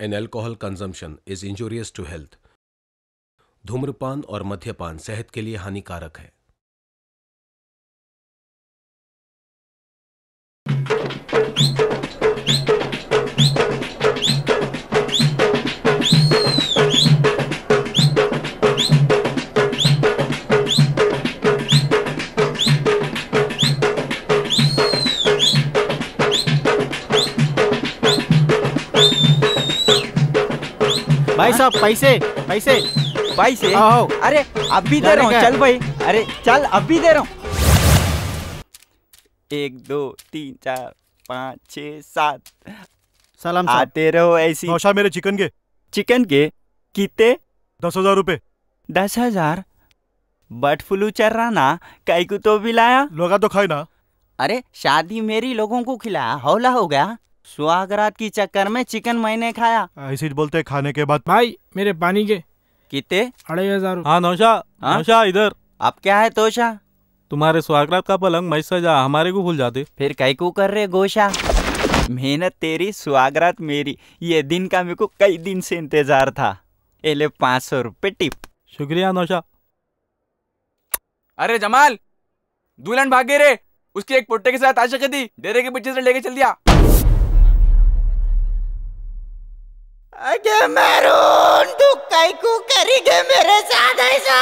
And alcohol consumption is injurious to health. धूम्रपान और मद्यपान सेहत के लिए हानिकारक है। भाई साहब पैसे पैसे पैसे। आओ। अरे अभी दे रहा हूँ, चल भाई। अरे चल अभी दे रहा हूँ। 1 2 3 4 5 6 7। सलाम साहब। आते रहो ऐसी। नौशा मेरे चिकन के कितने? 10,000 रुपए। 10,000? बर्ड फ्लू चल रहा ना, कई को तो भी लाया। लोगा तो खाए ना। अरे शादी मेरी लोगों को खिलाया, हौला हो गया। सुहागरात की चक्कर में चिकन मैंने खाया। ऐसे ही बोलते खाने के बाद। भाई मेरे पानी के कितने? 2,500। हाँ नौशा, नौशा इधर। अब क्या है तोशा? तुम्हारे सुहागरात का पलंग मैं सजा, हमारे को भूल जाते। फिर कई को कर रहे गोशा? मेहनत तेरी, सुहागरात मेरी। ये दिन का मेरे को कई दिन से इंतजार था। ये ले 500 रुपए टिप। शुक्रिया नौशा। अरे जमाल, दुल्हन भागे रे। उसके एक पोट्टे के साथ आशिकी थी, डेरे के पीछे से लेके चल दिया। अगे मैरून, तू कई को करेगे मेरे साथ ऐसा?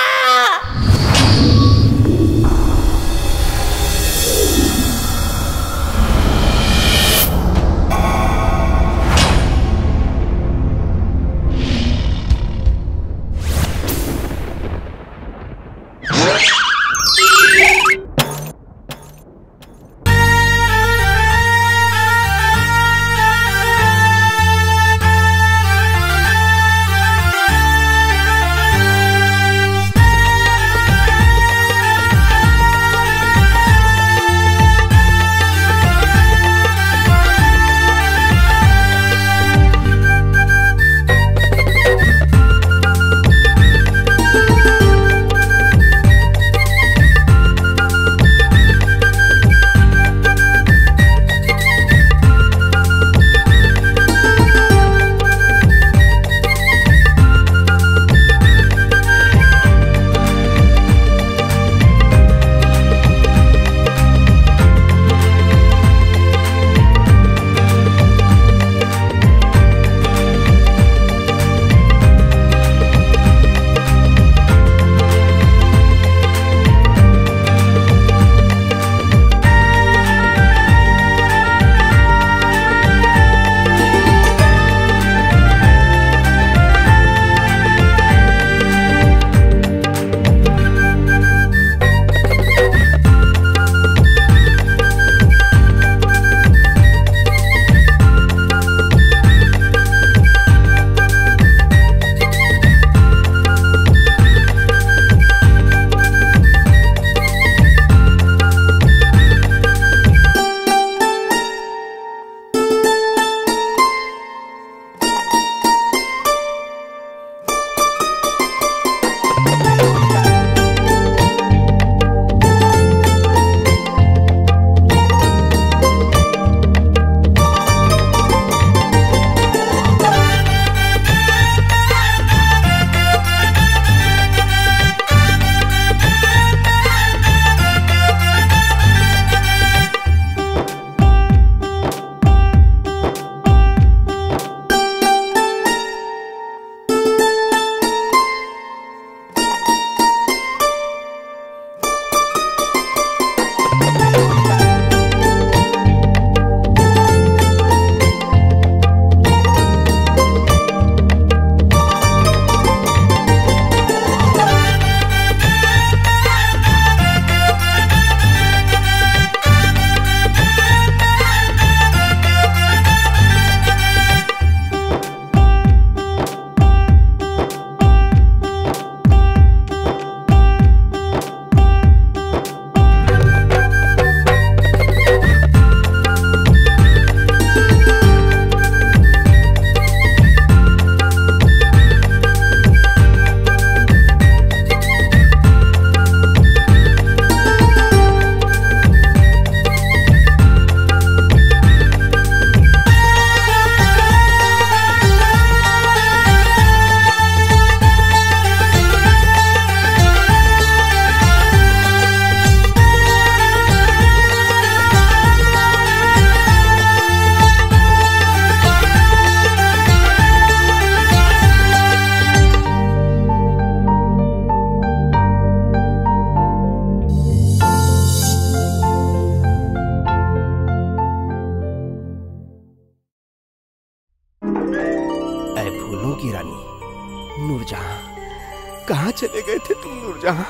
नूरजहां, कहाँ चले गए थे तुम नूरजहां?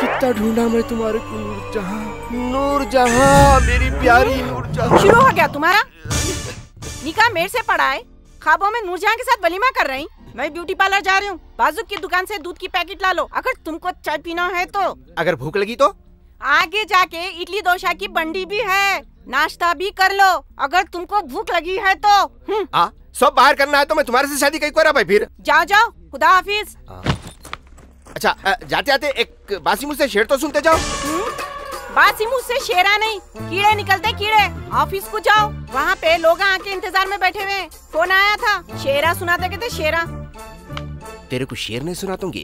कितना ढूंढा मैं तुम्हारे को नूरजहां, नूरजहां मेरी प्यारी नूरजहां। शुरू हो गया तुम्हारा निकाह मेरे से पड़ा है। ख्वाबों में नूरजहां के साथ वलीमा कर रही। मैं ब्यूटी पार्लर जा रही हूँ, बाजू की दुकान से दूध की पैकेट ला लो। अगर तुमको चाय पीना है तो। अगर भूख लगी तो आगे जाके इडली डोसा की बंडी भी है, नाश्ता भी कर लो अगर तुमको भूख लगी है तो। सब बाहर करना है तो मैं तुम्हारे से शादी कहीं करा भाई। फिर जाओ जाओ, खुदा हाफिज। अच्छा जाते आते एक बासी मुझसे शेर तो सुनते जाओ। बासी मुंह से शेरा नहीं, कीड़े निकलते कीड़े। ऑफिस को जाओ, वहाँ पे लोग आके इंतजार में बैठे हुए। फोन आया था, शेरा सुनाते कहते शेरा। तेरे को शेर नहीं सुना दूंगी,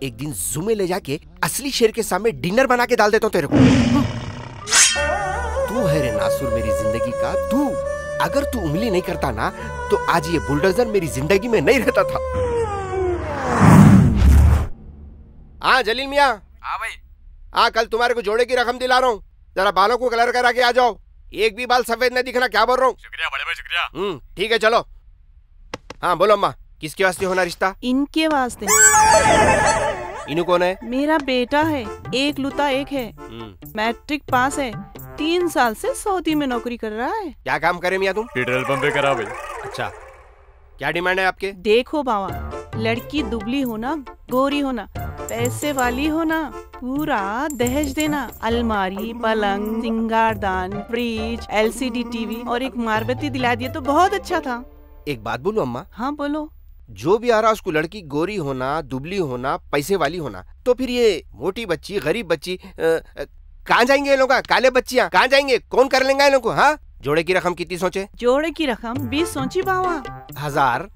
एक दिन जू में ले जाके असली शेर के सामने डिनर बना के डाल देता हूँ तेरे को। तू है रे नासुर मेरी जिंदगी का। तू अगर तू उंगली नहीं करता ना तो आज ये बुलडोजर मेरी जिंदगी में नहीं रहता था। हाँ जलील मियाँ। हाँ भाई। हाँ कल तुम्हारे को जोड़े की रकम दिला रहा हूँ, जरा बालों को कलर करा के आ जाओ। एक भी बाल सफेद न दिखना, क्या बोल रहा हूँ? शुक्रिया बड़े भाई शुक्रिया। ठीक है चलो। हाँ बोलो अम्मा, किसके वास्ते होना रिश्ता? इनके वास्ते। इन्हू कौन है? मेरा बेटा है, एक लुता एक है, मैट्रिक पास है, 3 साल से सऊदी में नौकरी कर रहा है। क्या काम करे मियाँ तुम? पेट्रोल पंप पे करा भाई। अच्छा क्या डिमांड है आपके? देखो बाबा, लड़की दुबली होना, गोरी होना, पैसे वाली होना, पूरा दहेज देना। अलमारी, पलंग, सिंगारदान, फ्रिज, LCD टीवी और एक मारबत्ती दिला दिए तो बहुत अच्छा था। एक बात बोलूं अम्मा? हाँ बोलो। जो भी आ रहा उसको लड़की गोरी होना, दुबली होना, पैसे वाली होना, तो फिर ये मोटी बच्ची, गरीब बच्ची कहाँ जाएंगे? ये लोग काले बच्चियाँ कहाँ जाएंगे? कौन कर लेंगे इन लोग को? हाँ जोड़े की रकम कितनी सोचे? जोड़े की रकम 20 सोची बाबा। 1000?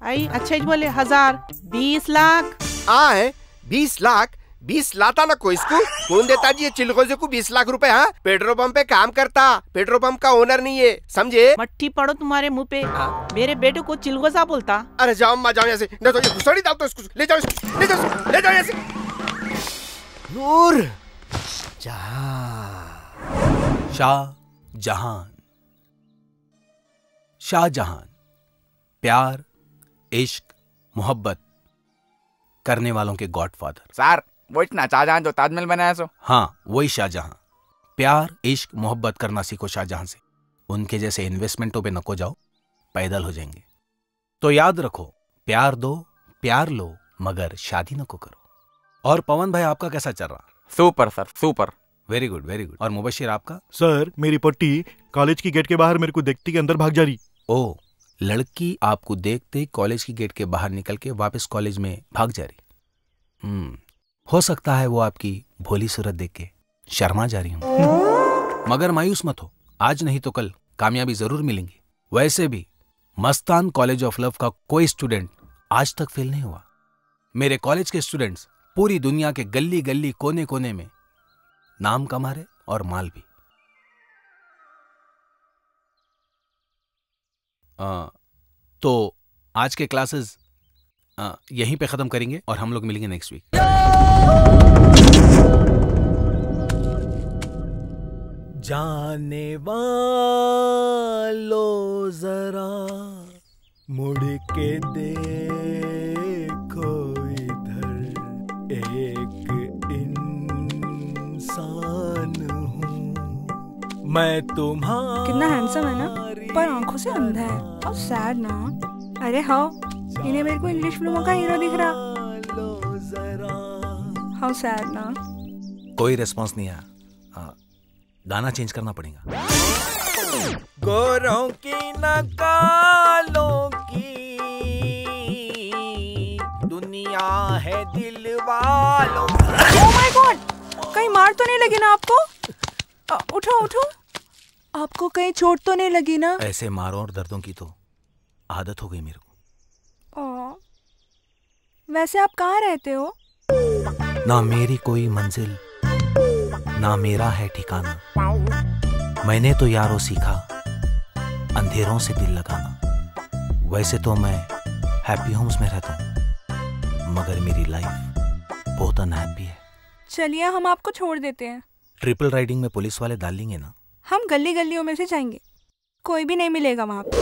आई अच्छा ही बोले 1000, 20 लाख। है 20 लाख? 20 लाता ना कोई इसको, कौन देता जी ये चिलगोजे को 20 लाख रुपए? हाँ पेट्रोल पंप पे काम करता, पेट्रोल पंप का ओनर नहीं है, समझे? मट्टी पड़ो तुम्हारे मुंह पे। मेरे बेटे को चिलगोजा बोलता। अरे जाओ अम्मा जाओ यहाँ से, नहीं तो ये घुसड़ी डाल तो इसको ले जाओ, ले जाओ, ले जाओ यहाँ से। नूर जहां, शाहजहान। शाहजहान प्यार, इश्क, मोहब्बत करने वालों के गॉडफादर। सर वो इतना शाहजहां जो ताजमहल बनाया सो। हाँ वही शाहजहां। प्यार, इश्क, मोहब्बत करना सीखो शाहजहां से। उनके जैसे इन्वेस्टमेंटों पे नको जाओ, पैदल हो जाएंगे। तो याद रखो, प्यार दो, प्यार लो, मगर शादी नको करो। और पवन भाई आपका कैसा चल रहा? Super sir super. Very good very good. और मुबशिर आपका? सर मेरी पट्टी कॉलेज की गेट के बाहर मेरे को देखती के अंदर भाग जा रही। ओ, लड़की आपको देखते कॉलेज की गेट के बाहर निकल के वापस कॉलेज में भाग जा रही। हो सकता है वो आपकी भोली सूरत देख के शर्मा जा रही हूं। मगर मायूस मत हो, आज नहीं तो कल कामयाबी जरूर मिलेंगी। वैसे भी मस्तान कॉलेज ऑफ लव का कोई स्टूडेंट आज तक फेल नहीं हुआ। मेरे कॉलेज के स्टूडेंट्स पूरी दुनिया के गली गली कोने कोने में नाम कमा रहे और माल भी। तो आज के क्लासेस यहीं पे खत्म करेंगे और हम लोग मिलेंगे नेक्स्ट वीक। जाने वालों जरा मुड़ के देखो इधर, एक इंसान हूँ मैं तुम्हारा। कितना हैंडसम है ना, पर आंखों से अंधा है और सैड ना। अरे हाँ, इन्हें मेरे को इंग्लिश फिल्मों का हीरो दिख रहा। हाउ सैड ना। कोई रिस्पॉन्स नहीं आया, गाना चेंज करना पड़ेगा। गोरों की न कालों की दुनिया है दिल वालों। ओह माय गॉड, कहीं मार तो नहीं लगी ना आपको? उठो उठो, आपको कहीं चोट तो नहीं लगी ना? ऐसे मारों और दर्दों की तो आदत हो गई मेरे को। वैसे आप कहाँ रहते हो? ना मेरी कोई मंजिल, ना मेरा है ठिकाना। मैंने तो यारों सीखा अंधेरों से दिल लगाना। वैसे तो मैं हैप्पी होम्स में रहता हूँ, मगर मेरी लाइफ बहुत अनहैप्पी है। चलिए हम आपको छोड़ देते हैं। ट्रिपल राइडिंग में पुलिस वाले डाल लेंगे ना? हम गली गलियों में से जाएंगे, कोई भी नहीं मिलेगा वहाँ पे।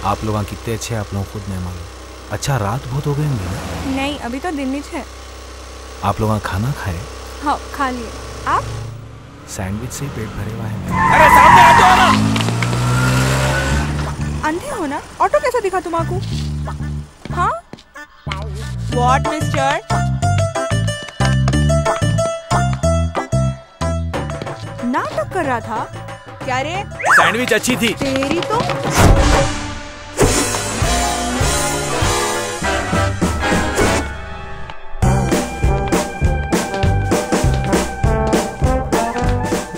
आप लोग कितने अच्छे आप लोग खुद नहीं मालूम। अच्छा रात बहुत हो गई होंगी ना? नहीं, अभी तो दिन है। आप लोग खाना खाए? हाँ, खा लिए। आप? सैंडविच से पेट भरे हुआ है। अरे सामने आ जाओ ना। अंधे हो ना? ऑटो कैसा दिखा तुम्हाको? हाँ? What, mister? नाटक कर रहा था क्या रे? सैंडविच अच्छी थी। तेरी तो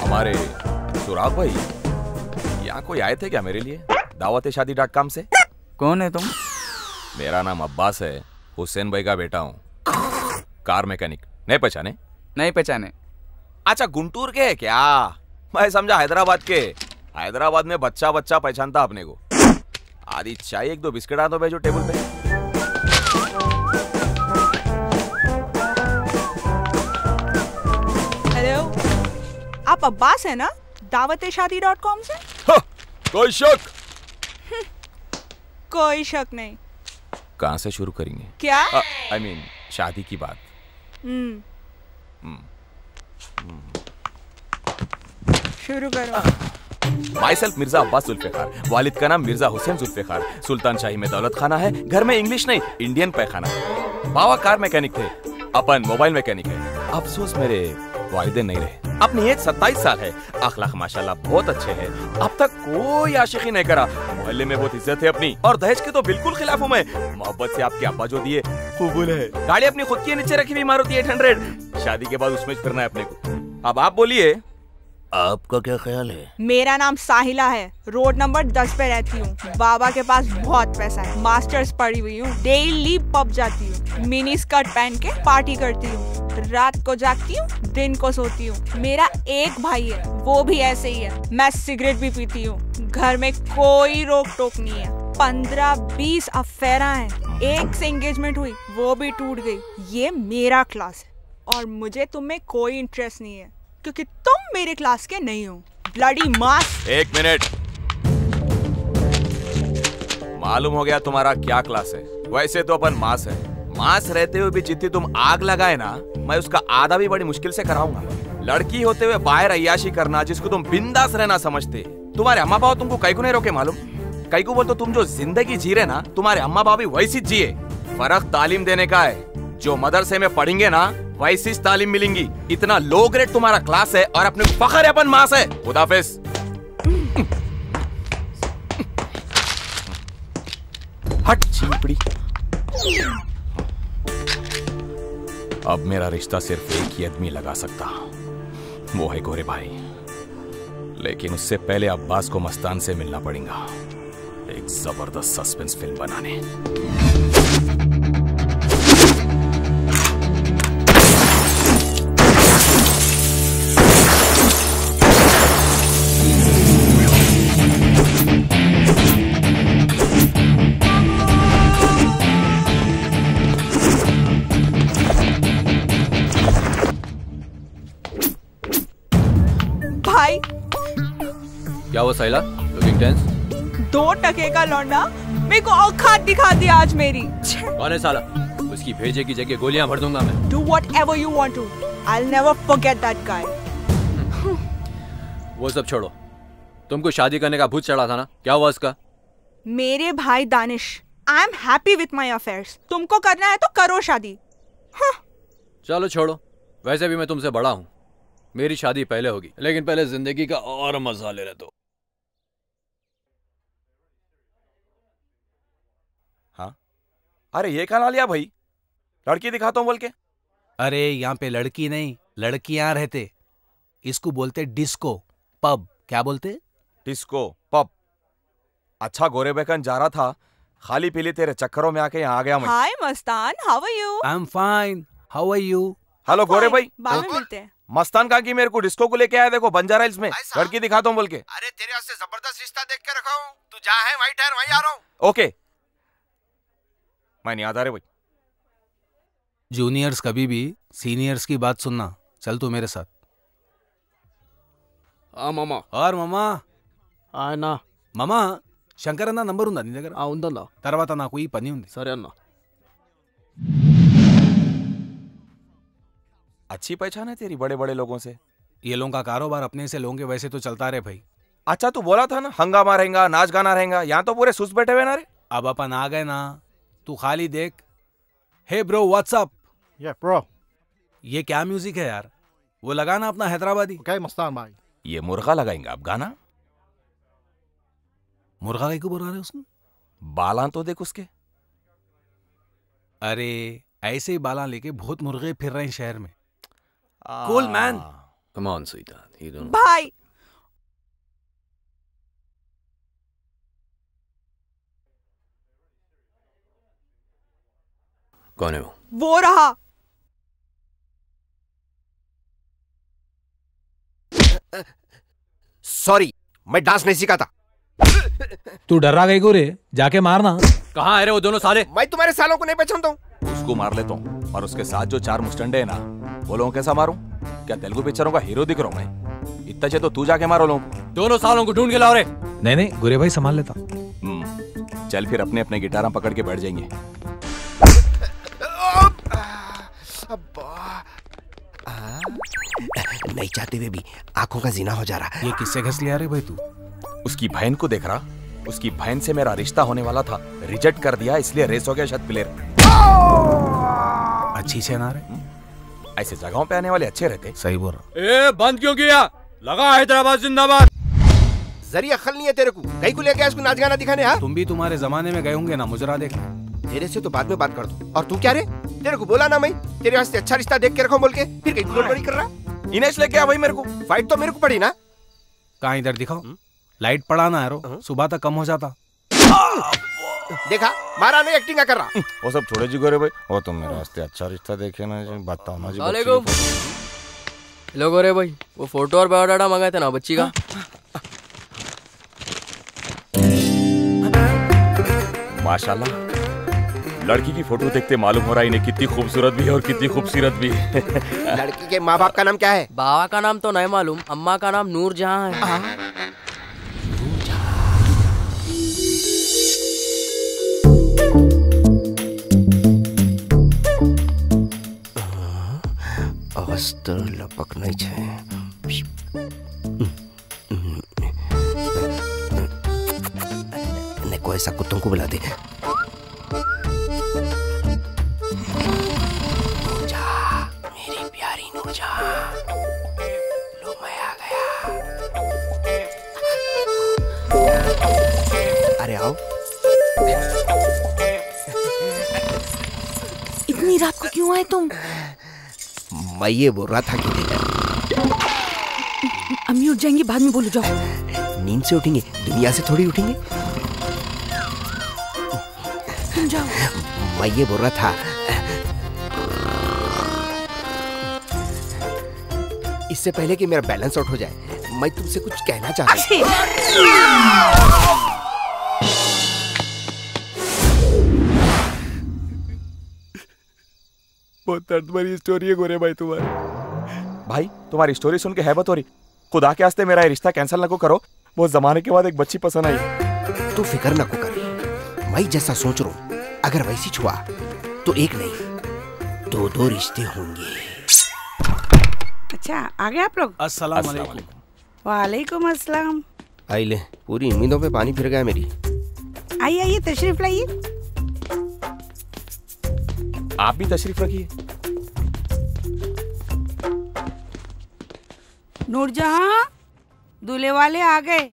हमारे सुराग भाई यहाँ कोई आए थे क्या मेरे लिए? दावत-ए-शादी.com से। कौन है तुम? मेरा नाम अब्बास है, हुसैन भाई का बेटा हूँ, कार मैकेनिक। नहीं पहचाने? नहीं पहचाने। अच्छा गुंटूर के है क्या? मैं समझा हैदराबाद के। हैदराबाद में बच्चा बच्चा पहचानता अपने को। आदि चाय एक दो बिस्किट आ दो भेजो टेबल पे। हेलो, आप अब्बास है ना? दावत-ए-शादी.com से? हाँ, कोई शक? कोई शक नहीं। कहाँ से शुरू करेंगे? क्या? I mean, शादी की बात। शुरू करो। माई सेल्फ मिर्जा अब्बास जुल्फिकार, वालिद का नाम मिर्जा हुसैन जुल्फिकार, सुल्तान शाही में दौलत खाना है, घर में इंग्लिश नहीं इंडियन पैखाना। बाबा कार मैकेनिक थे, अपन मोबाइल मैकेनिक है। अफसोस मेरे वालिदैन नहीं रहे। अपनी एज 27 साल है, अखलाक माशाल्लाह बहुत अच्छे हैं। अब तक कोई आशिकी नहीं करा, मोहल्ले में बहुत इज्जत है अपनी, और दहेज के तो बिल्कुल खिलाफ हूँ मैं। मोहब्बत से आपके अब्बा जो दिए कबूल है। गाड़ी अपनी खुद की नीचे रखी हुई मारुति 800, शादी के बाद उसमें फिरना है अपने को। अब आप बोलिए, आपका क्या ख्याल है? मेरा नाम साहिला है, रोड नंबर 10 पे रहती हूँ। बाबा के पास बहुत पैसा है, मास्टर्स पढ़ी हुई हूँ, डेली पब जाती हूँ, मिनी स्कर्ट पहन के पार्टी करती हूँ, रात को जागती हूँ, दिन को सोती हूँ। मेरा एक भाई है, वो भी ऐसे ही है। मैं सिगरेट भी पीती हूँ, घर में कोई रोक टोक नहीं है। 15-20 अफेयरा हैं, एक से एंगेजमेंट हुई वो भी टूट गई। ये मेरा क्लास है और मुझे तुम में कोई इंटरेस्ट नहीं है क्योंकि तुम मेरे क्लास के नहीं हो। ब्लडी मास। एक मिनट, मालूम हो गया तुम्हारा क्या क्लास है। वैसे तो अपन मास है, मास रहते हुए भी जितनी तुम आग लगाए ना, मैं उसका आधा भी बड़ी मुश्किल से कराऊंगा। लड़की होते हुए बाहर अय्याशी करना, जिसको तुम बिंदास रहना समझते, तुम्हारे अम्मा बाबा तुमको कई को नहीं रोके मालूम? कई को बोल तो तुम जो जिंदगी जी रहे ना, तुम्हारे अम्मा बाबा भी वैसी जिए। फर्क तालीम देने का है, जो मदरसे में पढ़ेंगे ना वैसी तालीम मिलेंगी। इतना लो ग्रेड तुम्हारा क्लास है और अपने फखर है अपन मास है। खुदाफिज। हट चीपड़ी। अब मेरा रिश्ता सिर्फ एक ही आदमी लगा सकता, वो है गोरे भाई। लेकिन उससे पहले अब्बास को मस्तान से मिलना पड़ेगा, एक जबरदस्त सस्पेंस फिल्म बनाने। भाई क्या हुआ साहिला? Looking tense. 2 टके का लौंडा मेरे को औकात दिखा दी आज मेरी। कौन है साला? उसकी भेजे की जगह गोलियां भर दूंगा मैं। Do whatever you want to. I'll never forget that guy. वो सब छोड़ो, तुमको शादी करने का भूत चढ़ा था ना, क्या हुआ उसका? मेरे भाई Danish, I am happy with my affairs. तुमको करना है तो करो शादी। चलो छोड़ो, वैसे भी मैं तुमसे बड़ा हूँ, मेरी शादी पहले होगी, लेकिन पहले जिंदगी का और मजा ले दो। हाँ, अरे ये कहाँ लिया भाई? लड़की दिखाता हूँ बोल के। अरे यहाँ पे लड़की नहीं लड़कियां रहते, इसको बोलते डिस्को पब। क्या बोलते? Disco pub. अच्छा गोरे बेकन जा रहा था, खाली पीली तेरे चक्करों में आके यहाँ आ गया मैं। Hi Mastan, how are you? I am fine, how are you? Hello गोरे भाई। बाद में मिलते हैं। मस्तान कहा कि मेरे को डिस्को को लेके आया, देखो बंजारा हिल्स में लड़की दिखाता हूँ बोल के। अरे तेरे वास्ते जबरदस्त रिश्ता देख के रखा हूँ, तू जहाँ है वहीं ठहर, वहीं आ रहा हूँ। ओके, मैं नहीं आता रे भाई। जूनियर्स कभी भी सीनियर्स की बात सुनना। चल तू मेरे साथ। हाँ मामा। और मामा आना मामा శంకర్ అన్న నంబర్ ఉందా నీ దగ్గర? ఉందన్నా. తర్వాత నాకు ఈ పని ఉంది. సరే అన్న. अच्छी पहचान है तेरी बड़े बड़े लोगों से। ये लोगों का कारोबार अपने से लोगों के वैसे तो चलता रहे भाई। अच्छा तू बोला था ना हंगामा रहेगा, नाच गाना रहेगा, यहाँ तो पूरे सुस्त बैठे हुए ना रे। अब अपन आ गए ना, तू खाली देख। Hey bro what's up. या ब्रो, ये क्या म्यूजिक है यार? वो लगाना अपना हैदराबादी। क्या मस्तान भाई? ये मुर्गा लगाएंगे अब गाना। मुर्गा को बोल रहे उसने? बाला तो देख उसके। अरे ऐसे ही बाला लेके बहुत मुर्गे फिर रहे हैं शहर में। Cool man. Come on sweetheart, you don't. भाई कौन है वो रहा। सॉरी, मैं डांस नहीं सीखा था। तू डरा गई को रे? जाके मारना। कहाँ है रे वो दोनों साले? मैं तुम्हारे सालों को नहीं पहचानता हूँ। उसको मार लेता हूँ और उसके साथ जो 4 मुस्टंडे है ना, वो लोगों कैसा मारूं? क्या तेलुगु पिक्चरों का हीरो दिख रहा हूं मैं? इतना चाहिए तो तू जाके मारो लोगों को। दोनों सालों को ढूंढ के लाओ रे। नहीं नहीं, गोरे भाई संभाल लेता। चल फिर अपने अपने गिटार पकड़ के बैठ जाएंगे। नहीं चाहते हुए भी आंखों का जीना हो जा रहा। ये किससे घस लिया रे भाई तू? उसकी बहन को देख रहा? उसकी बहन से मेरा रिश्ता होने वाला था, रिजेक्ट कर दिया, इसलिए रेस हो गया शायद प्लेयर। अच्छी से ना रे, ऐसे जगहों पे आने वाले अच्छे रहते। सही बोल रहा। ए बंद क्यों किया? लगा हैदराबाद जिंदाबाद। जरिया अक्ल नहीं है तेरे को, कहीं को लेके इसको नाच गाना दिखाने। हाँ तुम भी तुम्हारे जमाने में गए होंगे ना, मुजरा देखना। तेरे से तो बाद में बात कर दो। और तू क्या रे? तेरे को बोला ना मैं तेरे वास्ते अच्छा रिश्ता देख के रखो बोल के, फिर कहीं गड़बड़ी कर रहा। इनेश लेके आ भाई मेरे को। फाइट तो मेरे को पड़ी ना। कहाँ इधर दिखाओ, लाइट पड़ा ना यारो, सुबह तक कम हो जाता। देखा मारा नहीं, एक्टिंग कर रहा। वो सब छोड़े जी गोरे भाई, वो तुम मेरे वास्ते अच्छा रिश्ता देखे ना जी, बताओ ना जी। हेलो गोरे भाई, वो फोटो और बायोडाटा मंगाए थे ना बच्ची का। माशाल्लाह, लड़की की फोटो देखते मालूम हो रहा है इन्हें कितनी खूबसूरत भी है और कितनी खूबसूरत भी है। लड़की के माँ बाप का नाम क्या है? बाबा का नाम तो नहीं मालूम, अम्मा का नाम नूर जहां है। अस्तर लपक नहीं छे। ने कोई ऐसा कुत्तों को बुला दे। नूरजा, मेरी प्यारी नूरजा, लो मैं आ गया। अरे आओ। इतनी रात को क्यों आए तुम? मैं ये बोल रहा था कि अम्मी उठ जाएंगी, बाद में बोलो। जाओ। नींद से उठेंगे, दुनिया से थोड़ी उठेंगे। तुम जाओ। मैं ये बोल रहा था, इससे पहले कि मेरा बैलेंस आउट हो जाए, मैं तुमसे कुछ कहना चाहता हूँ। बहुत दर्द भरी स्टोरी है गोरे भाई तुम्हारी। भाई तुम्हारी स्टोरी सुन के हैबत हो रही। खुदा के वास्ते मेरा रिश्ता कैंसिल न को करो, बहुत जमाने के बाद एक बच्ची पसंद आई। तू फिक्र न को कर, मैं जैसा सोच रहा हूँ अगर वैसी छुआ तो एक नहीं 2 रिश्ते होंगे। अच्छा आ गए आप लोग? अस्सलाम वालेकुम। वालेकुम अस्सलाम। आई ले, पूरी उम्मीदों पे पानी फिर गया मेरी। आइए आइए, तशरीफ लाइए। आप भी तशरीफ रखिए। नूरजहां, दूल्हे वाले आ गए।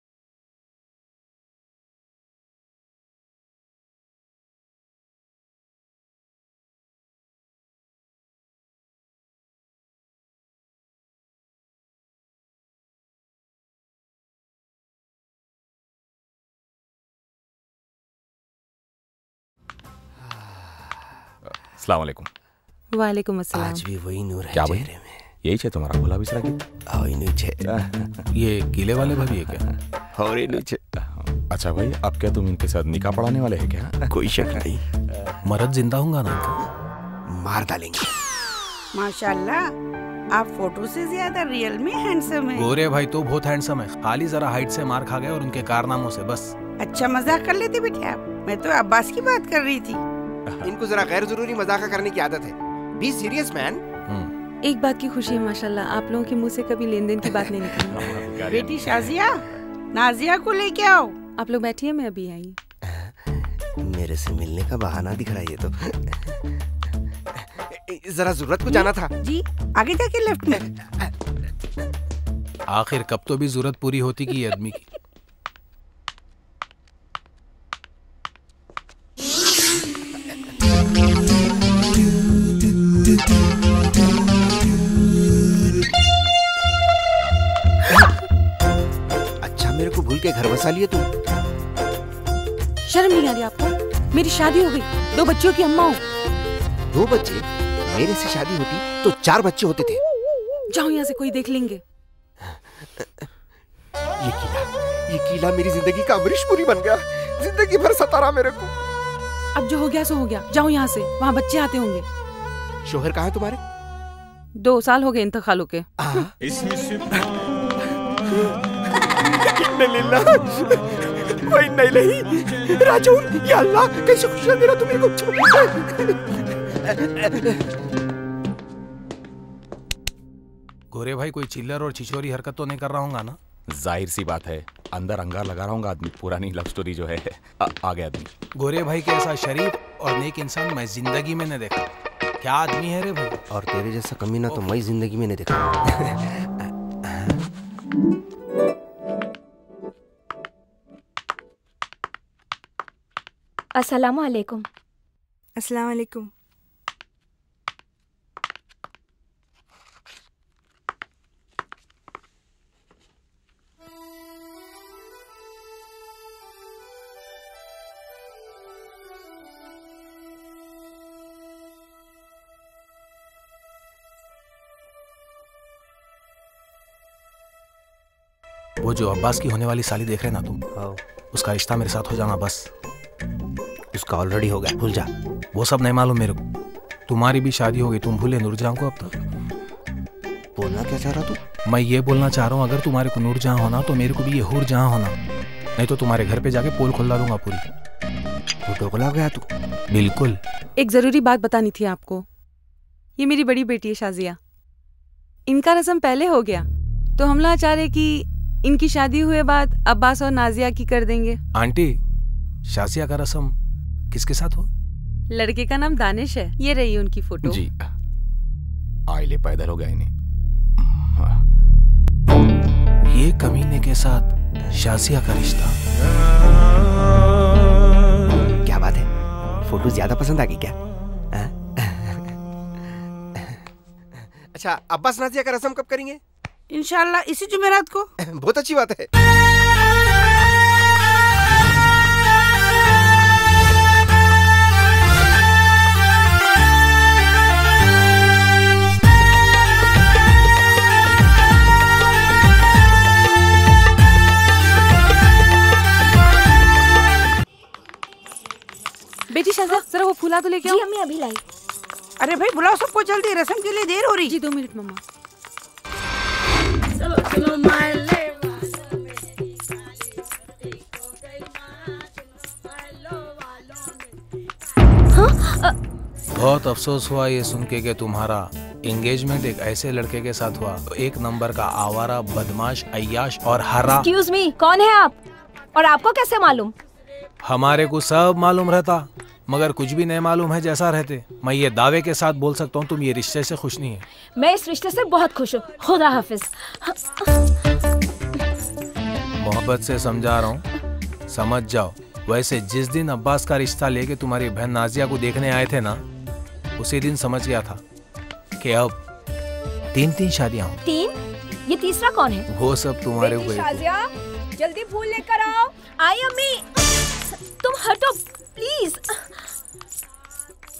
अस्सलाम वालेकुम। वालेकुम अस्सलाम। आज भी वही नूर है क्या चेहरे में। यही है तुम्हारा भोला बिसरा की? वही नीचे। ये गीले वाले भाभी है क्या? और नीचे। अच्छा भाई, अब क्या तुम इनके साथ निकाह पढ़ाने वाले हैं क्या? कोई शक नहीं। मर्द जिंदा होगा ना? मार डालेंगे। माशाल्लाह, आप फोटो से ज्यादा रियल में हैंडसम है। गोरे भाई तो बहुत हैंडसम है, खाली जरा हाइट से मार खा गए और उनके कारनामों से बस। अच्छा मजाक कर लेते बेटे आप। मैं तो अब्बास की बात कर रही थी। इनको जरा गैर जरूरी मजाक करने की आदत है। Be serious man. एक बात की खुशी है माशाल्लाह, आप लोगों के मुंह से कभी लेन देन की बात नहीं निकली। बेटी शाजिया, नाजिया को लेके आओ। आप लोग बैठिए, मैं अभी आई। मेरे से मिलने का बहाना दिख रहा है ये तो। जरा जरूरत को जाना था। जी आगे जाके लेफ्ट में। आखिर कब तो भी जरूरत पूरी होती की आदमी की। अच्छा मेरे को भूल के घर बसा लिए तुम। शर्म नहीं आ रही आपको? मेरी शादी हो गई, 2 बच्चियों की अम्मा हूँ। 2 बच्चे? मेरे से शादी होती तो 4 बच्चे होते थे। जाओ यहाँ से, कोई देख लेंगे। ये कीला मेरी जिंदगी का अमरीशपुरी बन गया। जिंदगी भर सता रहा मेरे को। अब जो हो गया सो हो गया, जाओ यहाँ से, वहाँ बच्चे आते होंगे। शोहर कहाँ है तुम्हारे? 2 साल हो गए इंतकाल के। राजू, या अल्लाह, कैसे खुशियाँ दे रहा तू मेरे को। गोरे भाई कोई चिल्लर और छिछोरी हरकत तो नहीं कर रहा होगा ना? जाहिर सी बात है, अंदर अंगार लगा रहा हूँ आदमी। पुरानी लव स्टोरी जो है आ गया आदमी। गोरे भाई के ऐसा शरीफ और नेक इंसान मैं जिंदगी में नहीं देखा। क्या आदमी है रे भाई। और तेरे जैसा कमीना तो मैं जिंदगी में नहीं देखा। अस्सलामु अलैकुम। अस्सलाम वालेकुम। वो जो अब्बास की होने वाली साली देख रहे ना तुम, उसका रिश्ता मेरे साथ हो जाना बस। उसका ऑलरेडी हो गया, भूल जा। वो सब नहीं मालूम मेरे को। तुम्हारी भी शादी हो गई, तुम भूले नूरजहां को अब तक। बोलना क्या चाह रहा तू? मैं ये बोलना चाह रहा हूँ, अगर तुम्हारे को नूरजहां होना तो मेरे को भी ये हूरजहां होना। नहीं तो तुम्हारे घर पे जाके पोल खुला दूंगा पूरी। टोकला गया तू। बिल्कुल। एक जरूरी बात बतानी थी आपको। ये मेरी बड़ी बेटी है शाजिया। इनका रस्म पहले हो गया, तो हम लोग चाह रहे कि इनकी शादी हुए बाद अब्बास और नाजिया की कर देंगे। आंटी, शाजिया का रस्म किसके साथ हो? लड़के का नाम दानिश है। ये रही उनकी फोटो। जी आइले पैदल हो गया इन्हें। ये कमीने के साथ शाजिया का रिश्ता। क्या बात है, फोटो ज्यादा पसंद आ गई क्या? अच्छा, अब्बास नाजिया का रस्म कब करेंगे? इंशाल्लाह इसी जुमेरात को। बहुत अच्छी बात है। बेटी शाजिया, जरा वो फूला तो लेके आओ। जी अम्मी अभी लाई। अरे भाई बुलाओ सबको जल्दी, रस्म के लिए देर हो रही। जी 2 मिनट मम्मा। बहुत अफसोस हुआ ये सुन के कि तुम्हारा एंगेजमेंट एक ऐसे लड़के के साथ हुआ, एक नंबर का आवारा, बदमाश, अय्याश और हरा। एक्सक्यूज मी, कौन है आप? और आपको कैसे मालूम? हमारे को सब मालूम रहता, मगर कुछ भी नहीं मालूम है जैसा रहते। मैं ये दावे के साथ बोल सकता हूँ तुम ये रिश्ते से खुश नहीं है। मैं इस रिश्ते से बहुत खुश हूँ। खुदा हाफिज। मोहब्बत से समझा रहा हूँ, समझ जाओ। वैसे जिस दिन अब्बास का रिश्ता लेके तुम्हारी बहन नाजिया को देखने आए थे ना, उसी दिन समझ गया था कि अब 3 शादियां हों। 3? ये तीसरा कौन है? वो सब तुम्हारे ऊपर। शाजिया, जल्दी फूल लेकर आओ। आई अम्मी। तुम हटो प्लीज।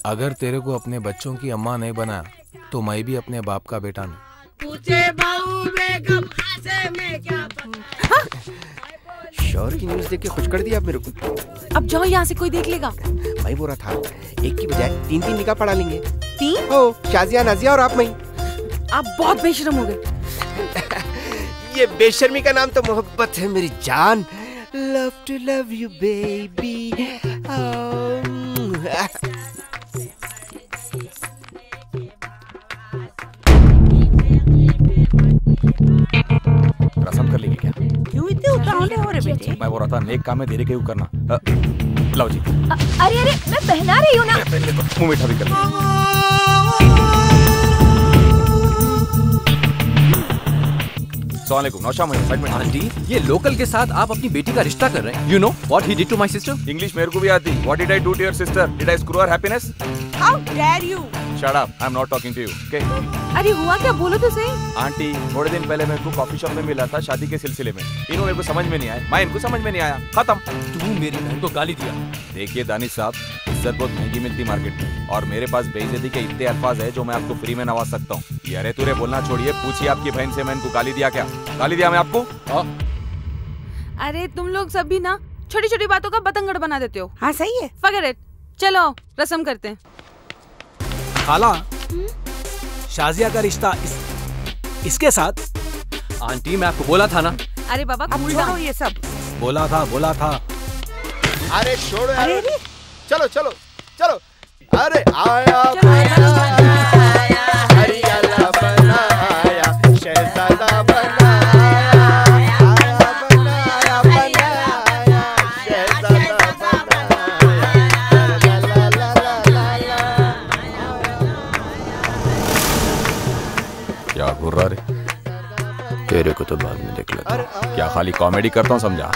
अगर तेरे को अपने बच्चों की अम्मा नहीं बनाया, तो मैं भी अपने बाप का बेटा नहीं। शौहर की न्यूज़ देख के खुश कर दिया आप मेरे को। अब जाओ यहाँ से, कोई देख लेगा। मैं बोल रहा था, एक की बजाय 3 निकाह पढ़ा लेंगे। 3? ओ, शाजिया, नाजिया और आप। मैं आप बहुत बेशर्म हो गए। ये बेशर्मी का नाम तो मोहब्बत है मेरी जान। love to love you, baby. रसम कर लेंगे क्या? क्यों इतने उतावले हो रहे बेटे? मैं बोल रहा था नेक काम में देरी क्यों करना। लाओ जी। अरे अरे मैं पहना रही हूँ ना। पहले तो मुंह मीठा भी कर लो। नौशाम आंटी, ये लोकल के साथ आप अपनी बेटी का रिश्ता कर रहे हैं। You know what he did to my sister? English मेरे को भी आती। What did I do to your sister? Did I screw her happiness? How dare you? Shut up. I'm not talking to you. Okay? अरे हुआ क्या, बोलो तो सही। आंटी, थोड़े दिन पहले मेरे को कॉफी शॉप में मिला था शादी के सिलसिले में। इन्हों मेरे को समझ में नहीं आया, मैं इनको समझ में नहीं आया। खत्म। तू मेरी बहन को गाली दिया। देखिए दानिश साहब, इज्जत बहुत महंगी मिलती मार्केट में और मेरे पास बेइज्जती के इतने अल्फाज है जो मैं आपको फ्री में नवाज सकता हूँ। ये अरे तुरे बोलना छोड़िए, पूछिए आपकी बहन से मैं इनको गाली दिया क्या? गाली दिया मैं आपको? अरे तुम लोग सब भी ना छोटी छोटी बातों का बतंगड़ बना देते हो। हाँ सही है। Forget it. चलो रस्म करते हैं। खाला, शाजिया का रिश्ता इसके साथ। आंटी मैं आपको बोला था ना। अरे बाबा अब छोड़ो ये सब। बोला था। अरे छोड़ो यार। चलो चलो चलो। अरे आया हरियाला बनाया, शहजादा बनाया, आया बनाया शहजादा बनाया। क्या घुर्रा रे? तेरे को तो बाद में देख लेता हूँ। क्या खाली कॉमेडी करता हूँ समझा?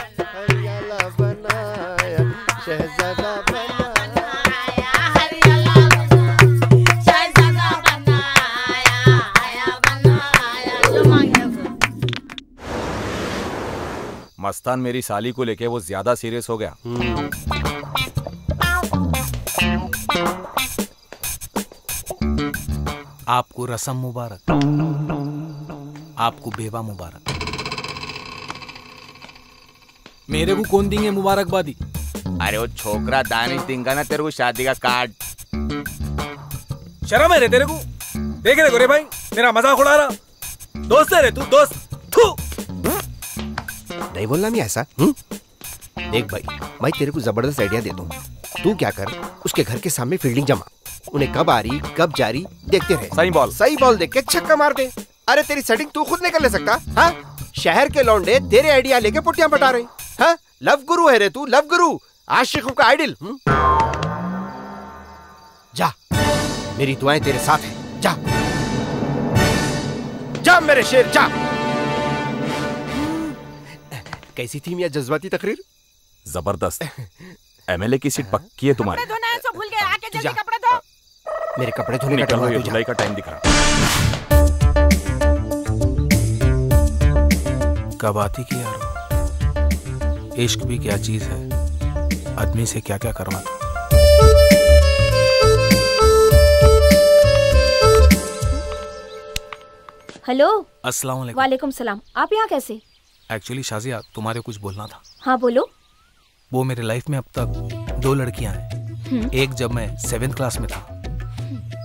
मस्तान मेरी साली को लेके वो ज्यादा सीरियस हो गया। आपको रस्म मुबारक, आपको बेवा मुबारक। मेरे को कौन देंगे मुबारकबादी? अरे वो छोकरा दानिश देंगा ना तेरे को शादी का कार्ड। शर्म है रे तेरे को? देख रहे गोरे भाई, मेरा मजाक उड़ा रहा। दोस्त है रे तू, दोस्त। नहीं बोलना नहीं ऐसा। देख भाई, मैं तेरे को जबरदस्त आइडिया देता हूँ। तू क्या कर, उसके घर के सामने फील्डिंग जमा, उन्हें कब आ रही कब जा रही देखते रहे। सही बॉल देख के छक्का मार दे। अरे तेरी सेटिंग तू खुद नहीं कर ले सकता? हाँ, शहर के लौंडे तेरे आइडिया लेके पुट्टियां पटा रहे। हाँ, लव गुरु है रे तू, लव गुरु, आशिकों का आइडल। जा, मेरी दुआएं तेरे साथ हैं। जा जा मेरे शेर, जा। कैसी थी मियां जज्बाती तकरीर? जबरदस्त। एमएलए की सीट पक्की है तुम्हारी। कपड़े धोना है, सब भूल गए। आके जल्दी कपड़े धो। मेरे कपड़े धोने का टाइम, धुलाई का टाइम दिख रहा। कब आती की यार, इश्क भी क्या चीज है, आदमी से क्या क्या करवाता। हेलो। अस्सलाम वालेकुम। वालेकुम सलाम। आप यहाँ कैसे? एक्चुअली शाजिया, तुम्हारे कुछ बोलना था। हाँ बोलो। वो मेरे लाइफ में अब तक 2 लड़कियां हैं। एक जब मैं 7th क्लास में था,